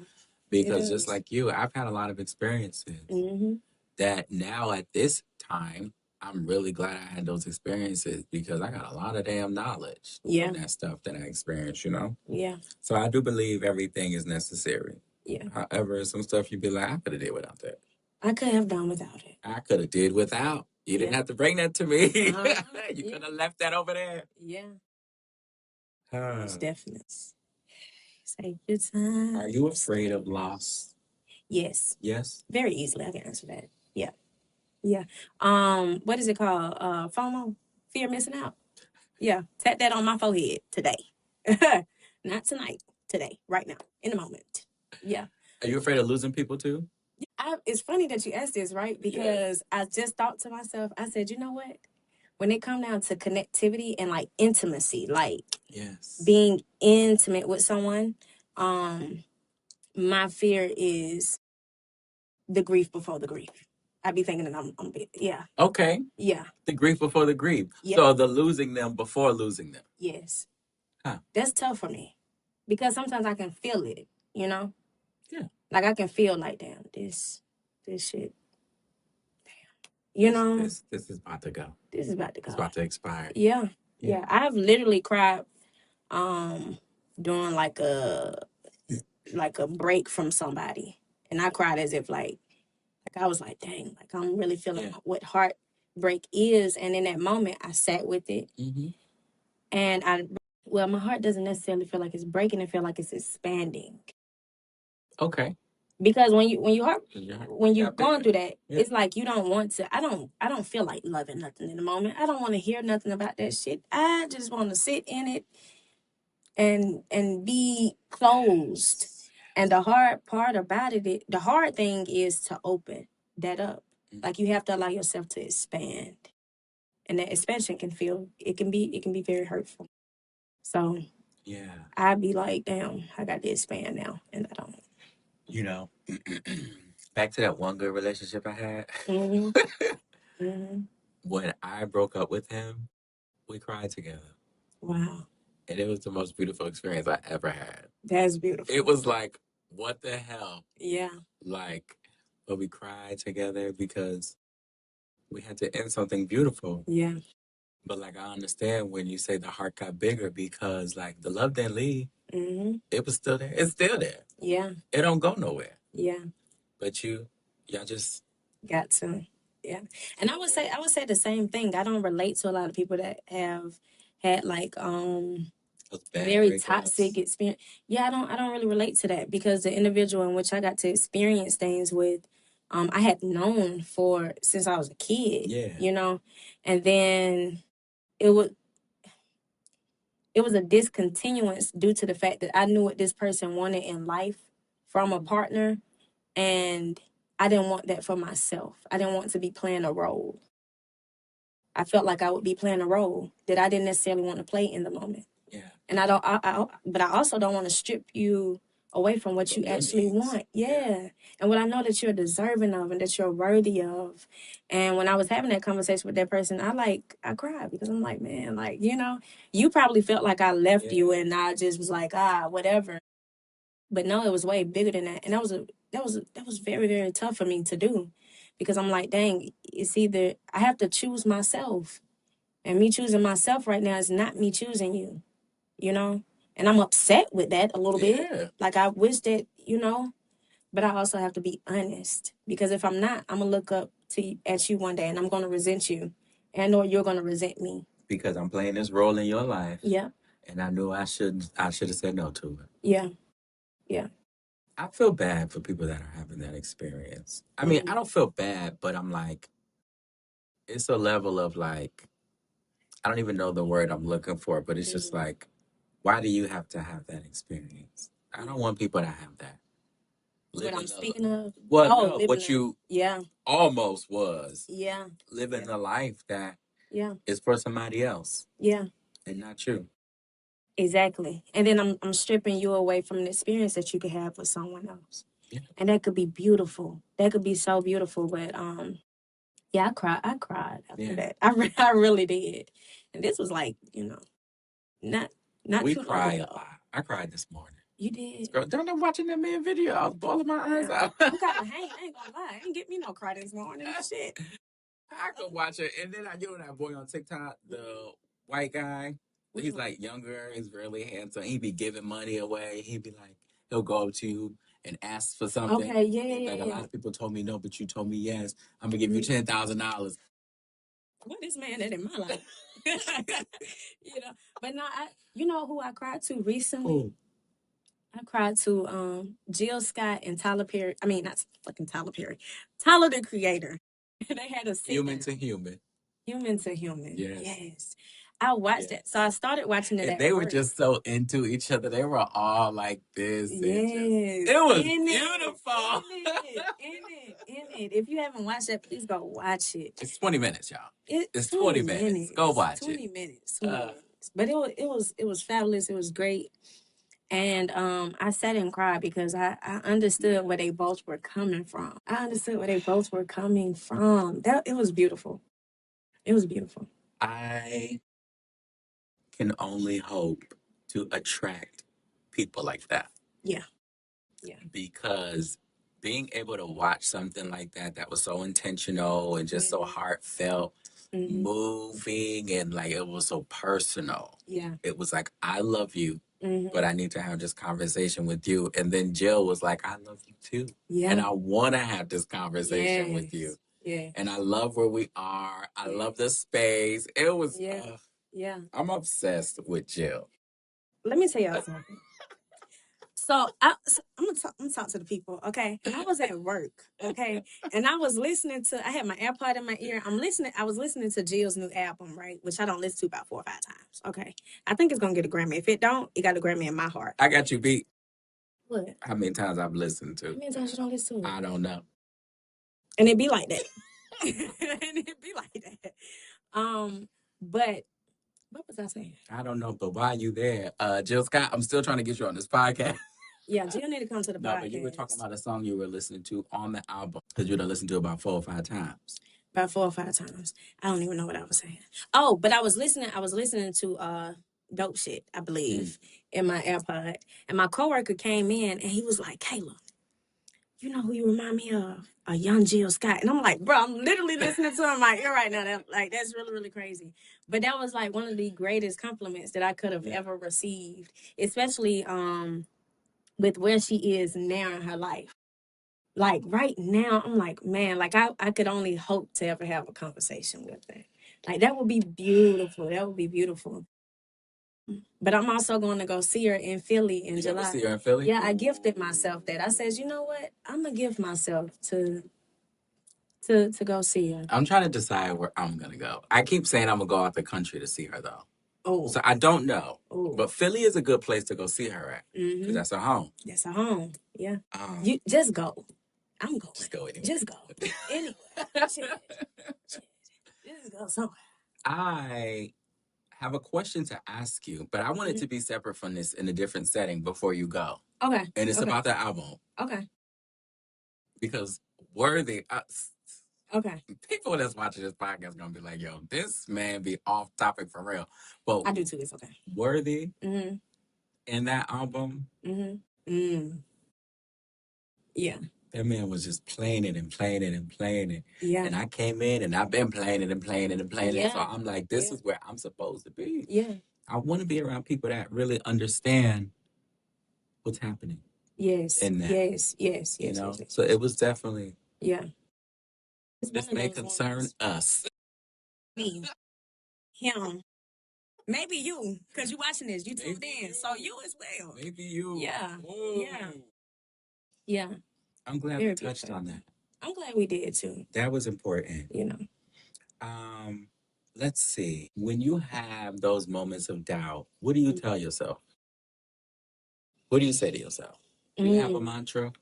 Because just like you, I've had a lot of experiences that now at this time, I'm really glad I had those experiences, because I got a lot of damn knowledge from that stuff that I experienced, Yeah. So I do believe everything is necessary. Yeah. However, some stuff you'd be like, I could have did without that. I could have done without it. I could have did without. You didn't have to bring that to me. You could have left that over there. Yeah. It's definite. Take your time. Are you afraid of loss? Yes. Yes? Very easily, I can answer that. Yeah. Yeah. What is it called? FOMO? Fear of missing out. Yeah. Tap that on my forehead today. Not tonight. Today. Right now. In the moment. Yeah. Are you afraid of losing people too? It's funny that you asked this, right? Because I just thought to myself, I said, you know what? When it comes down to connectivity and like intimacy, like being intimate with someone, my fear is the grief before the grief. I be thinking that I'm Okay. Yeah. The grief before the grief. Yeah. So the losing them before losing them. Yes. Huh. That's tough for me, because sometimes I can feel it, Yeah. Like I can feel like, damn, this shit. Damn. This is about to go. This is about to go. It's about to expire. Yeah. I've literally cried during like a break from somebody. And I cried as if like I was like, dang, like I'm really feeling what heartbreak is. And in that moment, I sat with it. And my heart doesn't necessarily feel like it's breaking. It feel like it's expanding. Okay. Because when you're going through that, it's like you don't want to. I don't feel like loving nothing in the moment. I don't want to hear nothing about that shit. I just want to sit in it and be closed. And the hard part about it, the hard thing is to open that up. Like you have to allow yourself to expand. And that expansion can be very hurtful. So I'd be like, damn, I got to expand now. And I don't. Back to that one good relationship I had. When I broke up with him, we cried together. Wow. And it was the most beautiful experience I ever had. That's beautiful. It was like, what the hell? Yeah. Like, but we cried together because we had to end something beautiful. Yeah. But like, I understand when you say the heart got bigger because like the love didn't leave. It was still there. It's still there. Yeah. It don't go nowhere. Yeah. But y'all just got to. Yeah. And I would say the same thing. I don't relate to a lot of people that have had like very toxic experience. Yeah, I don't really relate to that because the individual in which I got to experience things with, I had known for since I was a kid. Yeah. You know, and then it was a discontinuance due to the fact that I knew what this person wanted in life from a partner, and I didn't want that for myself. I didn't want to be playing a role. I felt like I would be playing a role that I didn't necessarily want to play in the moment. Yeah. And but I also don't want to strip you away from what you actually want. Yeah. And what I know that you're deserving of and that you're worthy of. And when I was having that conversation with that person, I cried because I'm like, man, like, you know, you probably felt like I left you and I just was like, whatever. But no, it was way bigger than that. And that was very, very tough for me to do because I'm like, dang, it's either I have to choose myself. And me choosing myself right now is not me choosing you, you know? And I'm upset with that a little bit. Like, I wish that, you know, but I also have to be honest because if I'm not, I'm going to look up at you one day and I'm going to resent you and or you're going to resent me. Because I'm playing this role in your life. Yeah. And I knew I should have said no to it. Yeah. Yeah. I feel bad for people that are having that experience. I mean, I don't feel bad, but I'm like, it's a level of like, I don't even know the word I'm looking for, but it's just like, why do you have to have that experience? I don't want people to have that. What I'm speaking of? Well, no, what you almost was. Yeah. Living a life that Yeah. is for somebody else. Yeah. And not you. Exactly. And then I'm stripping you away from an experience that you could have with someone else. Yeah. And that could be beautiful. That could be so beautiful. But yeah, I cried after that. I really did. And this was like, you know, not we too long cry ago. A lot. I cried this morning. You did. Girl, don't I'm watching that man video. I was bawling my eyes out. I'm kind of I ain't gonna lie. I ain't get me no cry this morning. Shit. I could watch it. And then I know that boy on TikTok, the white guy. He's like younger. He's really handsome. He'd be giving money away. He'd be like, he'll go up to you and ask for something. Okay, yeah. Like a lot of people told me no, but you told me yes. I'm gonna give you $10,000. What is man that in my life? You know, but no, you know who I cried to recently? Ooh. I cried to Jill Scott and Tyler Perry. I mean, not fucking Tyler Perry. Tyler, the Creator. They had a scene. Human to Human. Human to Human. Yes. I watched it. So I started watching it. And they were just so into each other. They were all like this. Yes. It was beautiful. In it. If you haven't watched it, please go watch it. It's 20 minutes, y'all. It's 20 minutes. Go watch 20 it. 20 minutes. But it was fabulous. It was great. And I sat and cried because I understood where they both were coming from. It was beautiful. It was beautiful. I can only hope to attract people like that. Yeah. Yeah. Because being able to watch something like that was so intentional and just so heartfelt, moving, and like it was so personal. Yeah. It was like, I love you, but I need to have this conversation with you. And then Jill was like, I love you too. Yeah. And I want to have this conversation with you. Yeah. And I love where we are. I love the space. It was, I'm obsessed with Jill. Let me tell y'all something. So I'm gonna talk to the people, okay? I was at work, okay, and I was listening to. I had my AirPod in my ear. I was listening to Jill's new album, right? Which I don't listen to about 4 or 5 times. Okay, I think it's gonna get a Grammy. If it don't, it got a Grammy in my heart. I got you beat. What? How many times I've listened to? How many times you don't listen to it? I don't know. And it be like that. But. What was I saying? I don't know, but why are you there? Jill Scott, I'm still trying to get you on this podcast. Yeah, Jill need to come to the podcast. But you were talking about a song you were listening to on the album because you done listened to it about 4 or 5 times. About 4 or 5 times. I don't even know what I was saying. Oh, but I was listening to dope shit, I believe, in my AirPod. And my coworker came in and he was like, Kayla, you know who you remind me of? A young Jill Scott. And I'm like, bro, I'm literally listening to him in my ear right now. That's really, really crazy. But that was like one of the greatest compliments that I could have ever received, especially with where she is now in her life. Like right now, I'm like, man, like I could only hope to ever have a conversation with her. Like that would be beautiful. That would be beautiful. But I'm also going to go see her in Philly in July. See her in Philly? Yeah, I gifted myself that. I said, you know what? I'm gonna gift myself to go see her. I'm trying to decide where I'm gonna go. I keep saying I'm gonna go out the country to see her though. Oh, so I don't know. But Philly is a good place to go see her at because that's her home. That's her home. Yeah. You just go. I'm going. Just go anyway. Just go anyway. Just go somewhere. I have a question to ask you, but I want it to be separate from this in a different setting before you go. Okay. And it's about the album. Okay. Because Worthy, okay, people that's watching this podcast gonna be like, yo, this man be off topic for real. But I do too. It's okay. Worthy in that album. Yeah. That man was just playing it and playing it and playing it. Yeah. And I came in and I've been playing it and playing it and playing it. So I'm like, this is where I'm supposed to be. Yeah. I want to be around people that really understand what's happening. Yes. In that. Yes. You know? Yes. So it was definitely. Yeah. This may concern us. Me. Him. Maybe you, because you're watching this. You tuned in. So you as well. Maybe you. Yeah. Whoa. Yeah. Yeah. I'm glad we touched on that. I'm glad we did too. That was important. You know. Let's see. When you have those moments of doubt, what do you tell yourself? What do you say to yourself? Do you have a mantra?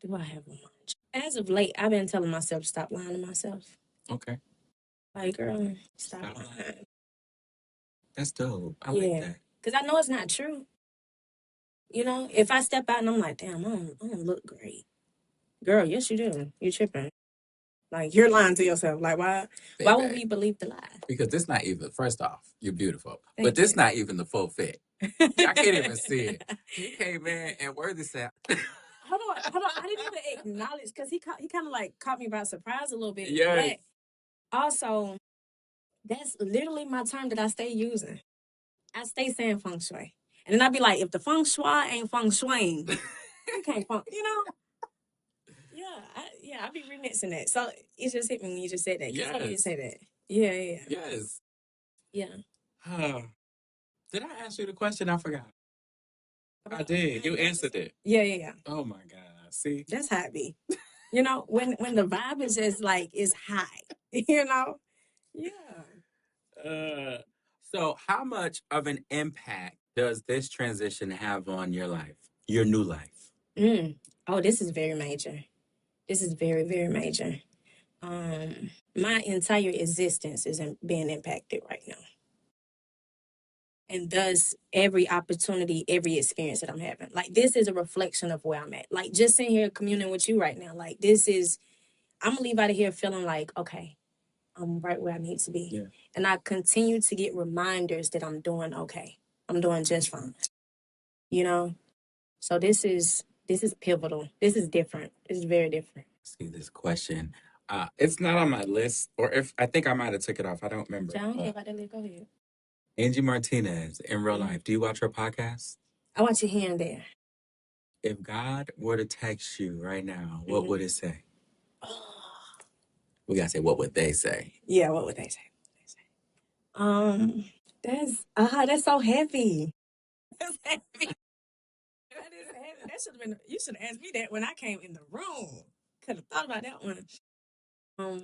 Do I have a mantra? As of late, I've been telling myself to stop lying to myself. Okay. Like, girl, stop lying. That's dope. I like that. Because I know it's not true. You know, if I step out and I'm like, damn, I don't look great. Girl, yes, you do. You're tripping. Like, you're lying to yourself. Like, why would we believe the lie? Because this not even, first off, you're beautiful. But this not even the full fit. I can't even see it. He came in and Worthy said... Hold on. I didn't even acknowledge, because he kind of like caught me by surprise a little bit. Yeah. But also, that's literally my term that I stay using. I stay saying feng shui. And then I'd be like, if the feng shui ain't feng shuiing, you can't feng, you know? I be remixing that. So it just hit me when you just said that. Yes. How did you say that? Yeah. Yes. Yeah. Did I ask you the question? I forgot. I did. You answered it. Yeah. Oh my God. See? That's how it be. You know, when the vibe is just like, it's high. You know? Yeah. So how much of an impact does this transition have on your life? Your new life? Oh, this is very major. This is very, very major. My entire existence is being impacted right now. And thus, every opportunity, every experience that I'm having. Like, this is a reflection of where I'm at. Like, just sitting here communing with you right now. Like, I'm going to leave out of here feeling like, okay, I'm right where I need to be. Yeah. And I continue to get reminders that I'm doing okay. I'm doing just fine. You know? So this is pivotal. This is different. This is very different. See this question. It's not on my list, or if I think I might have took it off. I don't remember. I don't care about that. Go ahead. Angie Martinez, in real life, do you watch her podcast? I want your hand there. If God were to text you right now, what would it say? We gotta say, what would they say? Yeah, what would they say? That's so heavy. That's heavy. That is heavy. That should have been. You should have asked me that when I came in the room. Could have thought about that one.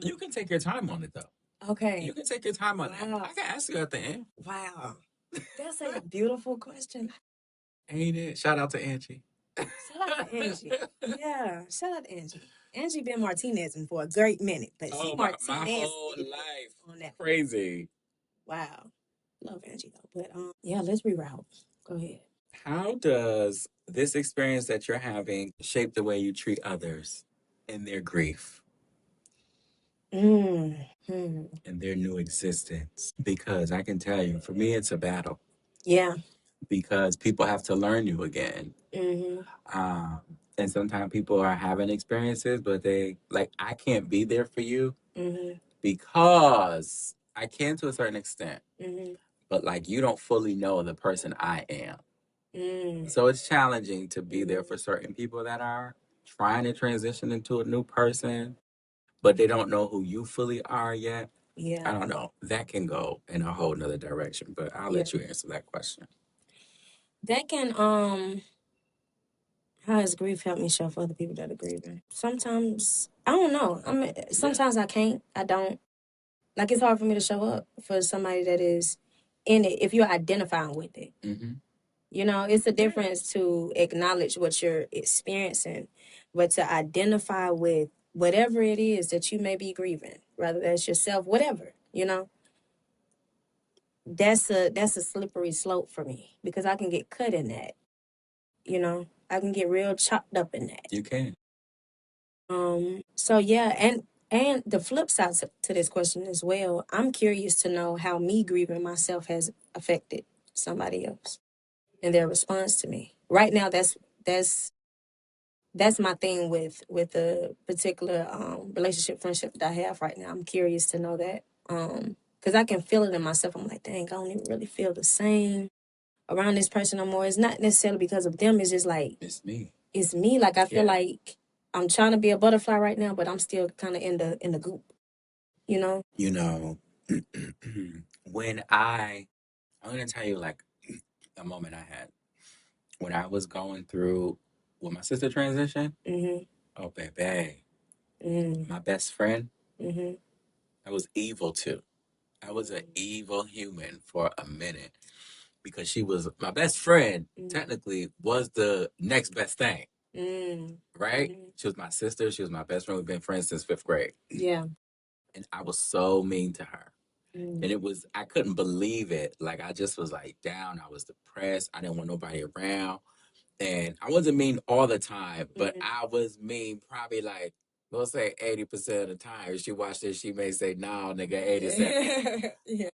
You can take your time on it though. Okay. You can take your time on it. I can ask you at the end. Wow. That's a beautiful question. Ain't it? Shout out to Angie. Shout out to Angie. Yeah, shout out to Angie. Angie been Martinezing for a great minute, but she Martinez my whole life on that. Crazy. Wow. Love Angie though. But let's reroute. Go ahead. How does this experience that you're having shape the way you treat others in their grief? In their new existence? Because I can tell you, for me, it's a battle. Yeah. Because people have to learn you again. And sometimes people are having experiences, but I can't be there for you because I can to a certain extent, but you don't fully know the person I am. So it's challenging to be there for certain people that are trying to transition into a new person, but they don't know who you fully are yet. Yeah. I don't know. That can go in a whole nother direction, but I'll let you answer that question. That can, how has grief helped me show up for other people that are grieving? Sometimes, I don't know. I mean, sometimes I can't. I don't. Like, it's hard for me to show up for somebody that is in it if you're identifying with it. You know, it's a difference to acknowledge what you're experiencing, but to identify with whatever it is that you may be grieving, whether that's yourself, whatever, you know. That's a slippery slope for me because I can get cut in that. You know, I can get real chopped up in that. You can. So yeah, and the flip side to this question as well, I'm curious to know how me grieving myself has affected somebody else and their response to me. Right now, that's my thing with a particular relationship, friendship that I have right now. I'm curious to know that because I can feel it in myself. I'm like, dang, I don't even really feel the same around this person no more. It's not necessarily because of them. It's just like It's me. It's me. Like I feel like I'm trying to be a butterfly right now, but I'm still kind of in the goop. You know. You know, when I'm gonna tell you a moment I had when I was going through with my sister transition. Oh, baby, my best friend. I was evil too. I was an evil human for a minute because she was my best friend. Technically, was the next best thing. Right? She was my sister. She was my best friend. We've been friends since 5th grade. Yeah. And I was so mean to her. And I couldn't believe it. Like, I just was down. I was depressed. I didn't want nobody around. And I wasn't mean all the time, but I was mean probably we'll say 80% of the time. If she watched this, she may say, no, nigga, 87. Yeah.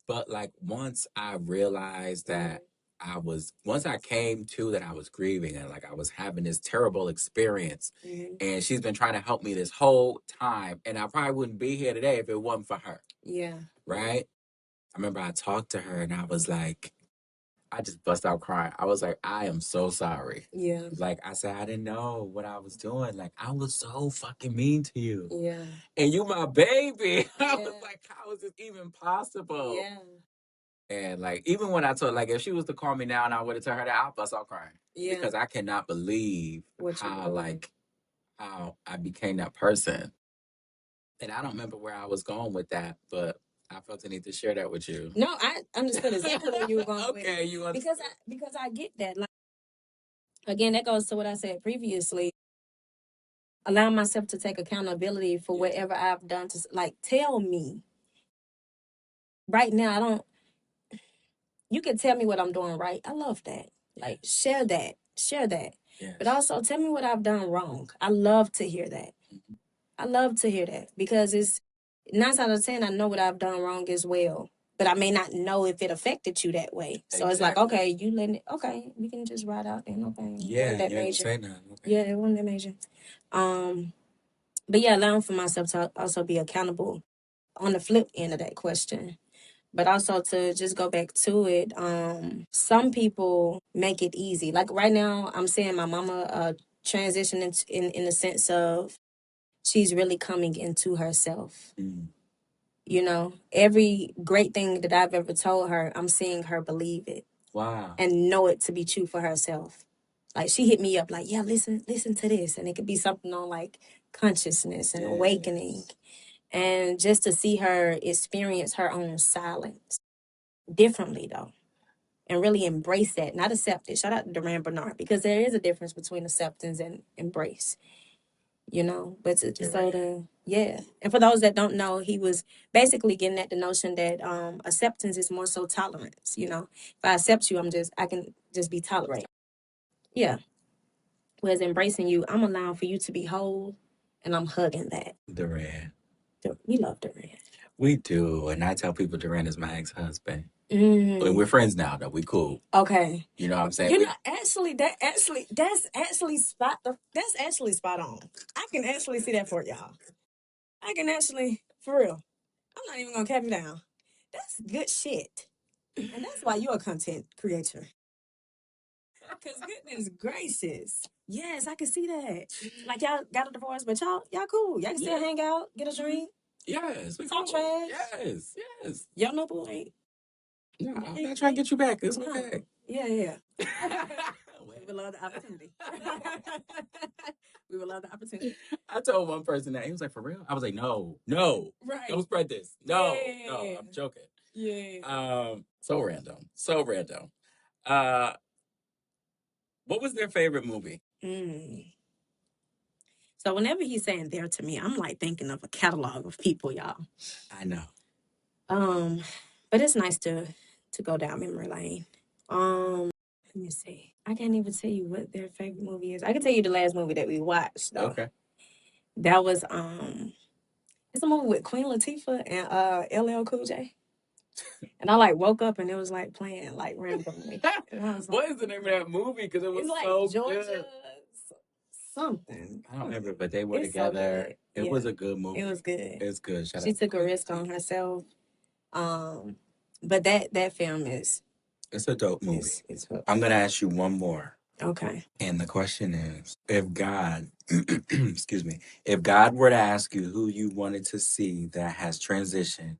But once I realized that once I came to that I was grieving and I was having this terrible experience, and she's been trying to help me this whole time, and I probably wouldn't be here today if it wasn't for her. Yeah. Right? I remember I talked to her and I was like, I just bust out crying. I was like, I am so sorry. Yeah. I said, I didn't know what I was doing. I was so fucking mean to you. Yeah. And you my baby. I was like, how is this even possible? Yeah. And even when I told if she was to call me now and I would have told her that, I'll bust out crying. Yeah. Because I cannot believe how I became that person. And I don't remember where I was going with that, but I felt the need to share that with you. No, I understood exactly where you were going with Okay, it. you understood. Because I get that. Again, that goes to what I said previously. Allow myself to take accountability for whatever I've done to tell me. Right now, I don't. You can tell me what I'm doing right. I love that. Share that. Yes. But also tell me what I've done wrong. I love to hear that. I love to hear that because it's 9 out of 10. I know what I've done wrong as well, but I may not know if it affected you that way. So It's okay, you letting it. Okay, we can just ride out then. Okay, yeah, that yeah, major. say no. Okay. Yeah, it wasn't that major. But yeah, allowing for myself to also be accountable on the flip end of that question. But also to just go back to it, some people make it easy. Like right now, I'm seeing my mama transition in the sense of she's really coming into herself. You know, every great thing that I've ever told her, I'm seeing her believe it. Wow. And know it to be true for herself. She hit me up yeah, listen to this. And it could be something on consciousness and awakening. And just to see her experience her own silence differently though. And really embrace that, not accept it. Shout out to Duran Bernard, because there is a difference between acceptance and embrace. you know. But yeah. And for those that don't know, he was basically getting at the notion that acceptance is more so tolerance, you know. If I accept you, I can just be tolerated. Yeah. Whereas embracing you, I'm allowing for you to be whole, and I'm hugging that. Duran. We love Duran. We do, and I tell people Duran is my ex-husband. Mm. We're friends now, though. We cool. Okay. You know what I'm saying? You know, that's actually spot on. I can actually see that for y'all. I can actually, for real. I'm not even gonna cap it down. That's good shit. And that's why you're a content creator. Because goodness gracious. Yes, I can see that. Like y'all got a divorce, but y'all cool. Y'all can still hang out, get a drink. Yes. Talk trash. Yes. Y'all know boy. No, I'm not trying to get you back. It's okay. Yeah. We would love the opportunity. We would love the opportunity. I told one person that. He was like, for real? I was like, no. Right. Don't spread this. No, I'm joking. Yeah. So random. What was their favorite movie? So whenever he's saying there to me, I'm like thinking of a catalog of people, y'all. I know. But it's nice to go down memory lane. Let me see. I can't even tell you what their favorite movie is. I can tell you the last movie that we watched though. Okay. That was it's a movie with Queen Latifah and LL Cool J. And I like woke up and it was like playing like randomly. And I was like, what is the name of that movie? Because it was it's like so Georgia good. Something. I don't remember, but they were It's together. So it was a good movie. It was good. It's good. She took a risk on herself. But that film is. It's a dope movie. I'm gonna ask you one more. Okay. And the question is, if God, excuse me, if God were to ask you who you wanted to see that has transitioned,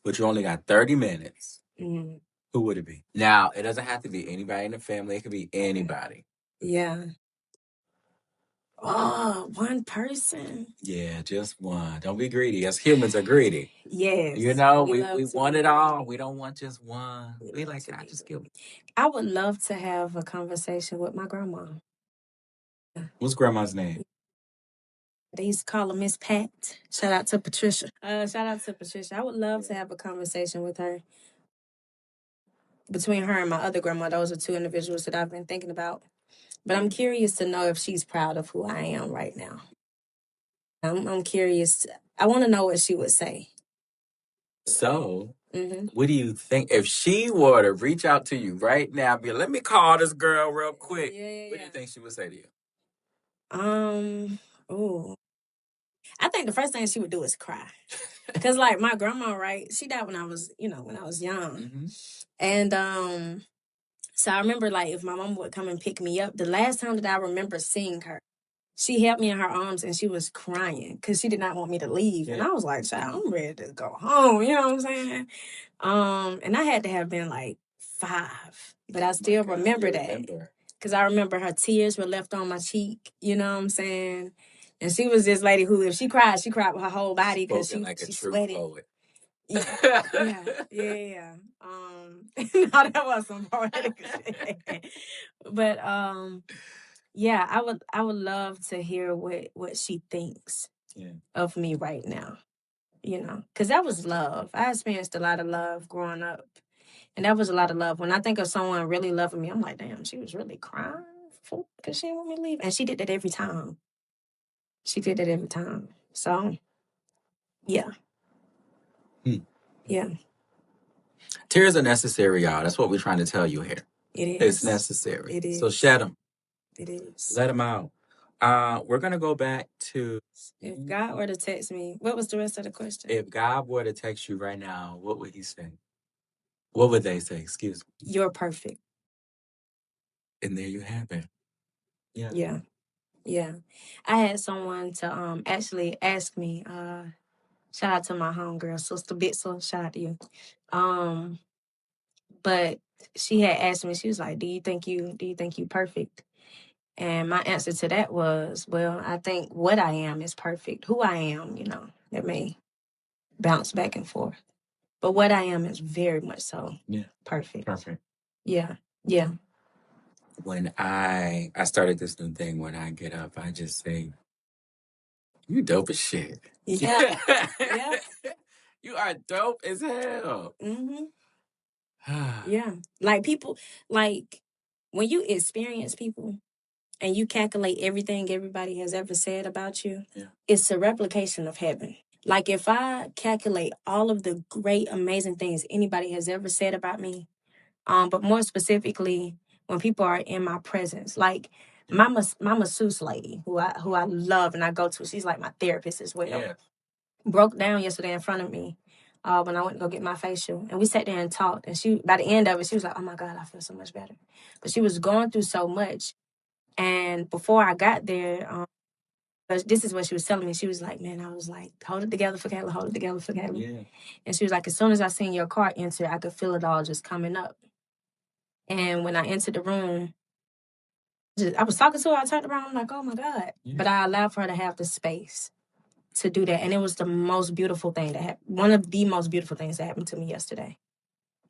but you only got 30 minutes, who would it be? Now, it doesn't have to be anybody in the family. It could be anybody. Yeah. Oh, one person. Yeah, just one. Don't be greedy. As humans are greedy. Yes. You know, we want it all. We don't want just one. We like, I just kill me. I would love to have a conversation with my grandma. What's grandma's name? They used to call her Miss Pat. Shout out to Patricia. I would love to have a conversation with her. Between her and my other grandma, those are two individuals that I've been thinking about. But I'm curious to know if she's proud of who I am right now. I'm curious. I want to know what she would say. So, what do you think? If she were to reach out to you right now, let me call this girl real quick. What do you think she would say to you? I think the first thing she would do is cry. Because, like, my grandma, right, she died when I was young. And so I remember, like, if my mom would come and pick me up, the last time that I remember seeing her, she held me in her arms and she was crying because she did not want me to leave. And I was like, child, I'm ready to go home. You know what I'm saying? And I had to have been like 5. But I still remember that. Because I remember her tears were left on my cheek. You know what I'm saying? And she was this lady who, if she cried with her whole body because she sweated. Poet. Yeah. No, that was some poetic shit. But yeah, I would love to hear what she thinks of me right now. You know, because that was love. I experienced a lot of love growing up, and that was a lot of love. When I think of someone really loving me, I'm like, damn, she was really crying because she didn't want me to leave, and she did that every time. So, yeah. Yeah. Tears are necessary, y'all. That's what we're trying to tell you here. It is. It's necessary. It is. So shed them. It is. Let them out. We're going to go back to... If God were to text me, what was the rest of the question? If God were to text you right now, what would he say? What would they say? Excuse me. You're perfect. And there you have it. Yeah. I had someone to actually ask me, shout out to my homegirl, Sister Bitzel, shout out to you. But she had asked me, she was like, do you think you perfect? And my answer to that was, well, I think what I am is perfect. Who I am, that may bounce back and forth. But what I am is very much so perfect. Yeah. When I started this new thing, when I get up, I just say, You dope as shit. Yeah. Yeah. You are dope as hell. Yeah. Like people, like when you experience people and you calculate everything everybody has ever said about you, it's a replication of heaven. Like if I calculate all of the great, amazing things anybody has ever said about me, but more specifically, when people are in my presence, like my masseuse lady, who I love and I go to, she's like my therapist as well. Yeah. Broke down yesterday in front of me when I went to go get my facial, and we sat there and talked. And she, by the end of it, she was like, "Oh my God, I feel so much better." But she was going through so much, and before I got there, but this is what she was telling me. She was like, "Man, I was like, hold it together for Kayla, hold it together for Kayla." Yeah. And she was like, "As soon as I seen your car enter, I could feel it all just coming up." And when I entered the room, I was talking to her. I turned around, I'm like, "Oh my God!" Yeah. But I allowed for her to have the space to do that, and it was the most beautiful thing that happened. One of the most beautiful things that happened to me yesterday.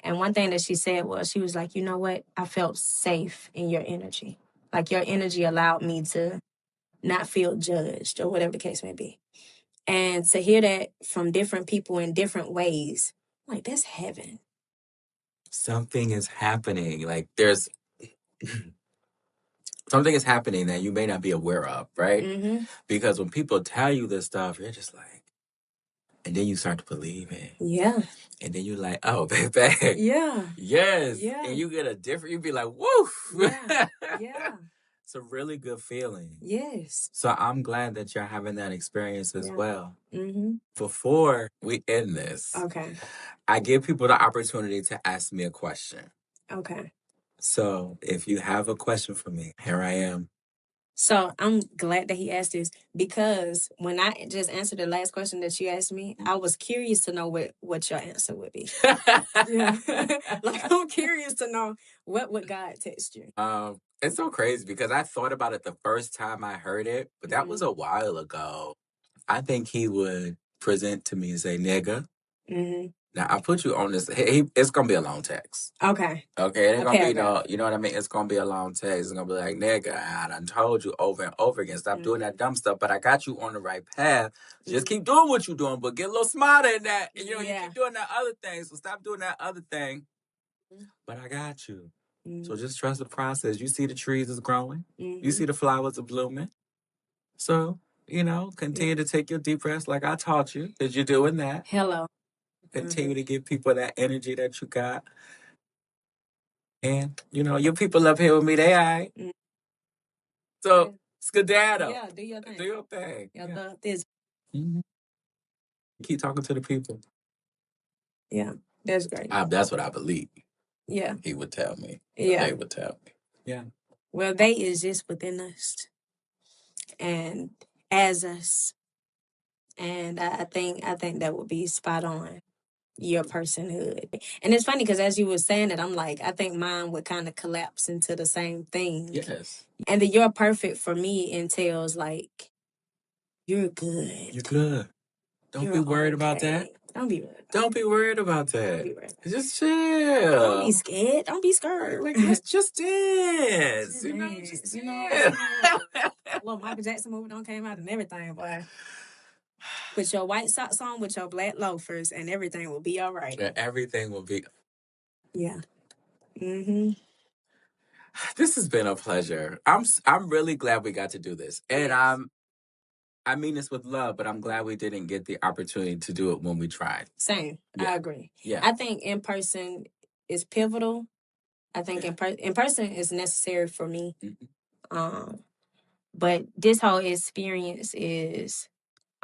And one thing that she said was, she was like, "You know what? I felt safe in your energy. Like your energy allowed me to not feel judged or whatever the case may be." And to hear that from different people in different ways, like that's heaven. Something is happening. Like there's something is happening that you may not be aware of, right? Because when people tell you this stuff, you're just like, and then you start to believe it. Yeah. And then you're like, oh, baby. Yeah. Yes. Yeah. And you get a different, you be like, woof. Yeah. Yeah. It's a really good feeling. Yes. So I'm glad that you're having that experience as well. Mm-hmm. Before we end this, okay, I give people the opportunity to ask me a question. Okay. So if you have a question for me, here I am. So I'm glad that he asked this, because when I just answered the last question that you asked me, I was curious to know what your answer would be. Yeah. Like I'm curious to know what would God text you. It's so crazy because I thought about it the first time I heard it, but that was a while ago. I think he would present to me and say, "Nigga." Now I put you on this. It's gonna be a long text. Okay. Okay, it ain't gonna be no. You know what I mean? It's gonna be a long text. It's gonna be like, "Nigga, I done told you over and over again, stop doing that dumb stuff. But I got you on the right path. Just keep doing what you're doing, but get a little smarter in that. And, you keep doing that other thing. So stop doing that other thing. But I got you. So just trust the process. You see the trees is growing. You see the flowers are blooming. So continue to take your deep breaths like I taught you, because you're doing that. Hello. Continue to give people that energy that you got. And, your people up here with me, they all right. So, skedaddle. Yeah, do your thing. Do your thing. This. Keep talking to the people. Yeah, that's great. That's what I believe. Yeah. He would tell me. Yeah. They would tell me. Yeah. Well, they exist within us and as us. And I think that would be spot on, your personhood. And it's funny because as you were saying it, I'm like, I think mine would kind of collapse into the same thing. Yes. And the "you're perfect" for me entails like, you're good. You're good. Don't be worried about that. Don't be worried. Don't be worried about that. Don't be worried. Just chill. Don't be scared. Don't be scared. Like let's just dance. Just Just dance. Little Michael Jackson movie done came out and everything, boy. Put your white socks on with your black loafers and everything will be all right. Everything will be. Yeah. This has been a pleasure. I'm really glad we got to do this. And I mean this with love, but I'm glad we didn't get the opportunity to do it when we tried. Same. Yeah. I agree. Yeah. I think in person is pivotal. I think in person is necessary for me. But this whole experience is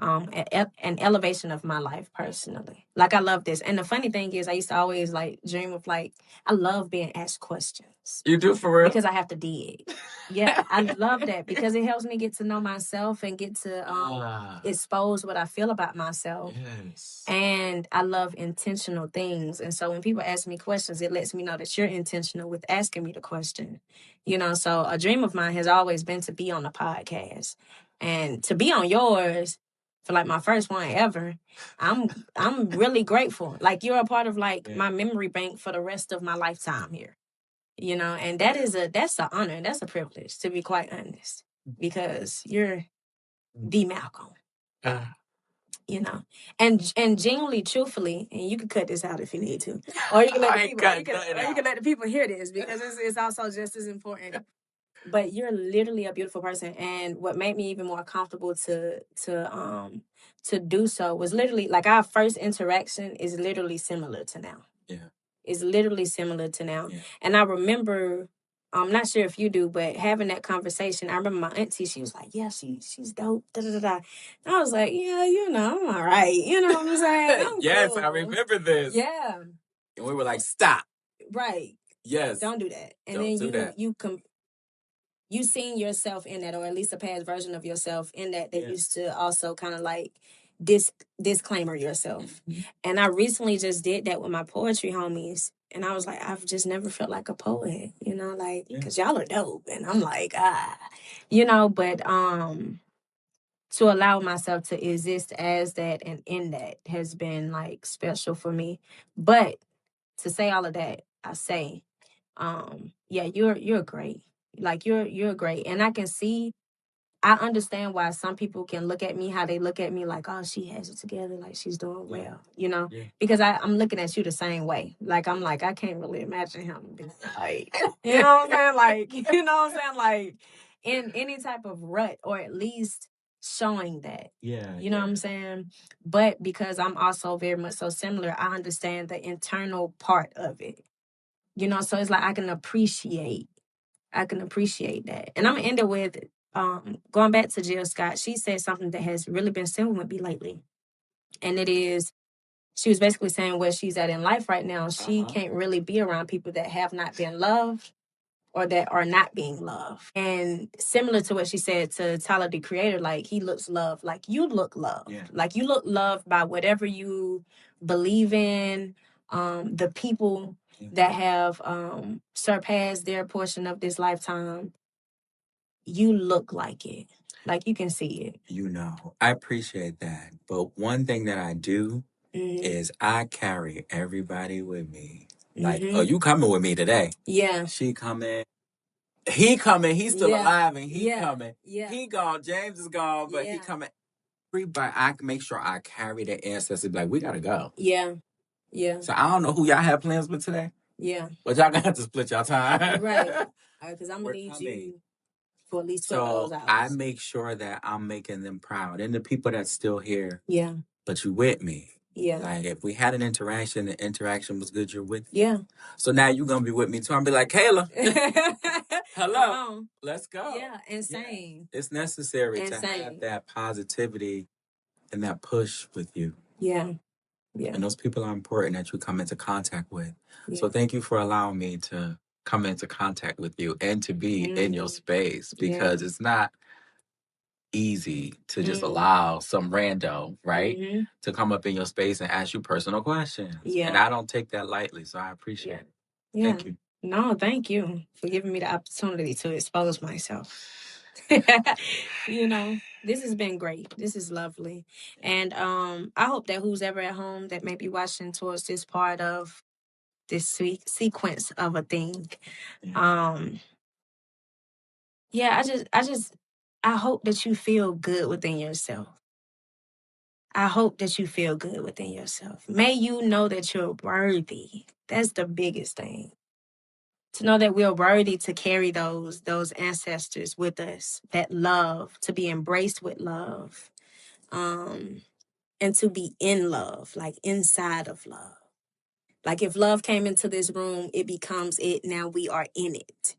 an elevation of my life personally. Like I love this. And the funny thing is I used to always like dream of like, I love being asked questions. You do for real? Because I have to dig. Yeah, I love that because it helps me get to know myself and get to expose what I feel about myself. Yes. And I love intentional things. And so when people ask me questions, it lets me know that you're intentional with asking me the question. So a dream of mine has always been to be on a podcast. And to be on yours, for like my first one ever, I'm really grateful. Like you're a part of like my memory bank for the rest of my lifetime here. And that's an honor. That's a privilege, to be quite honest, because you're the Malcolm. You know, and genuinely, truthfully, and you can cut this out if you need to, or you can let the people, or you can let the people hear this, because it's also just as important. But you're literally a beautiful person, and what made me even more comfortable to do so was literally like our first interaction is literally similar to now. Yeah, it's literally similar to now. Yeah. And I remember, I'm not sure if you do, but having that conversation, I remember my auntie, she was like, yeah, she's dope, da da da. And I was like, yeah, I'm all right. You know what I'm saying? I'm yes, cool. I remember this. Yeah. And we were like, stop. Right. Yes. Don't do that. And Don't then do that. you seen yourself in that, or at least a past version of yourself in that used to also kind of like disclaimer yourself. Mm-hmm. And I recently just did that with my poetry homies. And I was like, I've just never felt like a poet, like, because y'all are dope. And I'm like, but to allow myself to exist as that and in that has been like special for me. But to say all of that, I say, you're great. Like you're great. And I understand why some people can look at me how they look at me, like, oh, she has it together, like she's doing well, because I'm looking at you the same way. Like, I'm like, I can't really imagine him being like, you know what I'm saying? Like, you know what I'm saying? Like, in any type of rut, or at least showing that. Yeah. You know what I'm saying? But because I'm also very much so similar, I understand the internal part of it. So it's like I can appreciate that. And I'm gonna end it with going back to Jill Scott. She said something that has really been sitting with me lately. And it is, she was basically saying where she's at in life right now. She can't really be around people that have not been loved or that are not being loved. And similar to what she said to Tyler, the Creator, like, he looks loved, like you look loved. Yeah. Like you look loved by whatever you believe in, the people that have surpassed their portion of this lifetime. You look like it. Like you can see it. I appreciate that. But one thing that I do is I carry everybody with me. Like, oh, you coming with me today? Yeah. She coming. He coming. He's still alive, and he coming. Yeah. He gone. James is gone, but he coming. Everybody, I can make sure I carry the ancestors. Like, we gotta go. Yeah. Yeah. So I don't know who y'all have plans with today. Yeah. But y'all gonna have to split y'all time. Right. Because I'm gonna need you for at least 12 hours. I make sure that I'm making them proud, and the people that's still here. Yeah. But you with me. Yeah. Like, if we had an interaction, the interaction was good, you're with me. Yeah. So now you're going to be with me too. I'm be like, Kayla, hello, let's go. Yeah, insane. Yeah. It's necessary to have that positivity and that push with you. Yeah. Yeah. And those people are important that you come into contact with. Yeah. So thank you for allowing me to come into contact with you and to be in your space, because it's not easy to just allow some rando, right, to come up in your space and ask you personal questions. Yeah. And I don't take that lightly, so I appreciate it. Yeah. Thank you. No, thank you for giving me the opportunity to expose myself. This has been great. This is lovely. And I hope that who's ever at home that may be watching towards this part of this sequence of a thing. I hope that you feel good within yourself. I hope that you feel good within yourself. May you know that you're worthy. That's the biggest thing. To know that we're worthy to carry those ancestors with us, that love, to be embraced with love, and to be in love, like inside of love. Like if love came into this room, it becomes it. Now we are in it.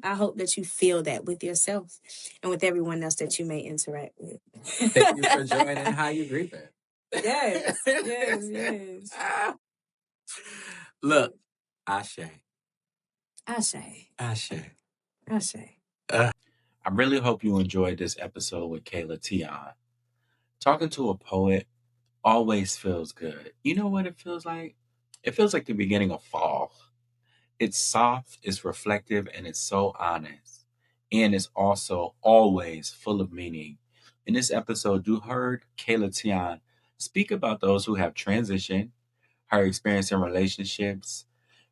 I hope that you feel that with yourself and with everyone else that you may interact with. Thank you for joining How You Grievin. Yes, yes. Look, Ashe. Ashe. Ashe. Ashe. I really hope you enjoyed this episode with Kayla Teion. Talking to a poet always feels good. You know what it feels like? It feels like the beginning of fall. It's soft, it's reflective, and it's so honest. And it's also always full of meaning. In this episode, you heard Kayla Teion speak about those who have transitioned, her experience in relationships,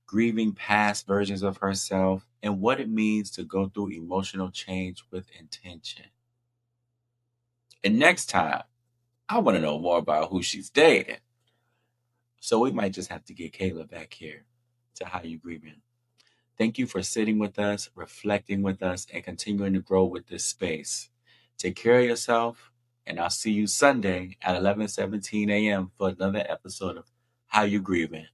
grieving past versions of herself, and what it means to go through emotional change with intention. And next time, I want to know more about who she's dating. So we might just have to get Kayla back here to How You Grievin. Thank you for sitting with us, reflecting with us, and continuing to grow with this space. Take care of yourself, and I'll see you Sunday at 11:17 a.m. for another episode of How You Grievin.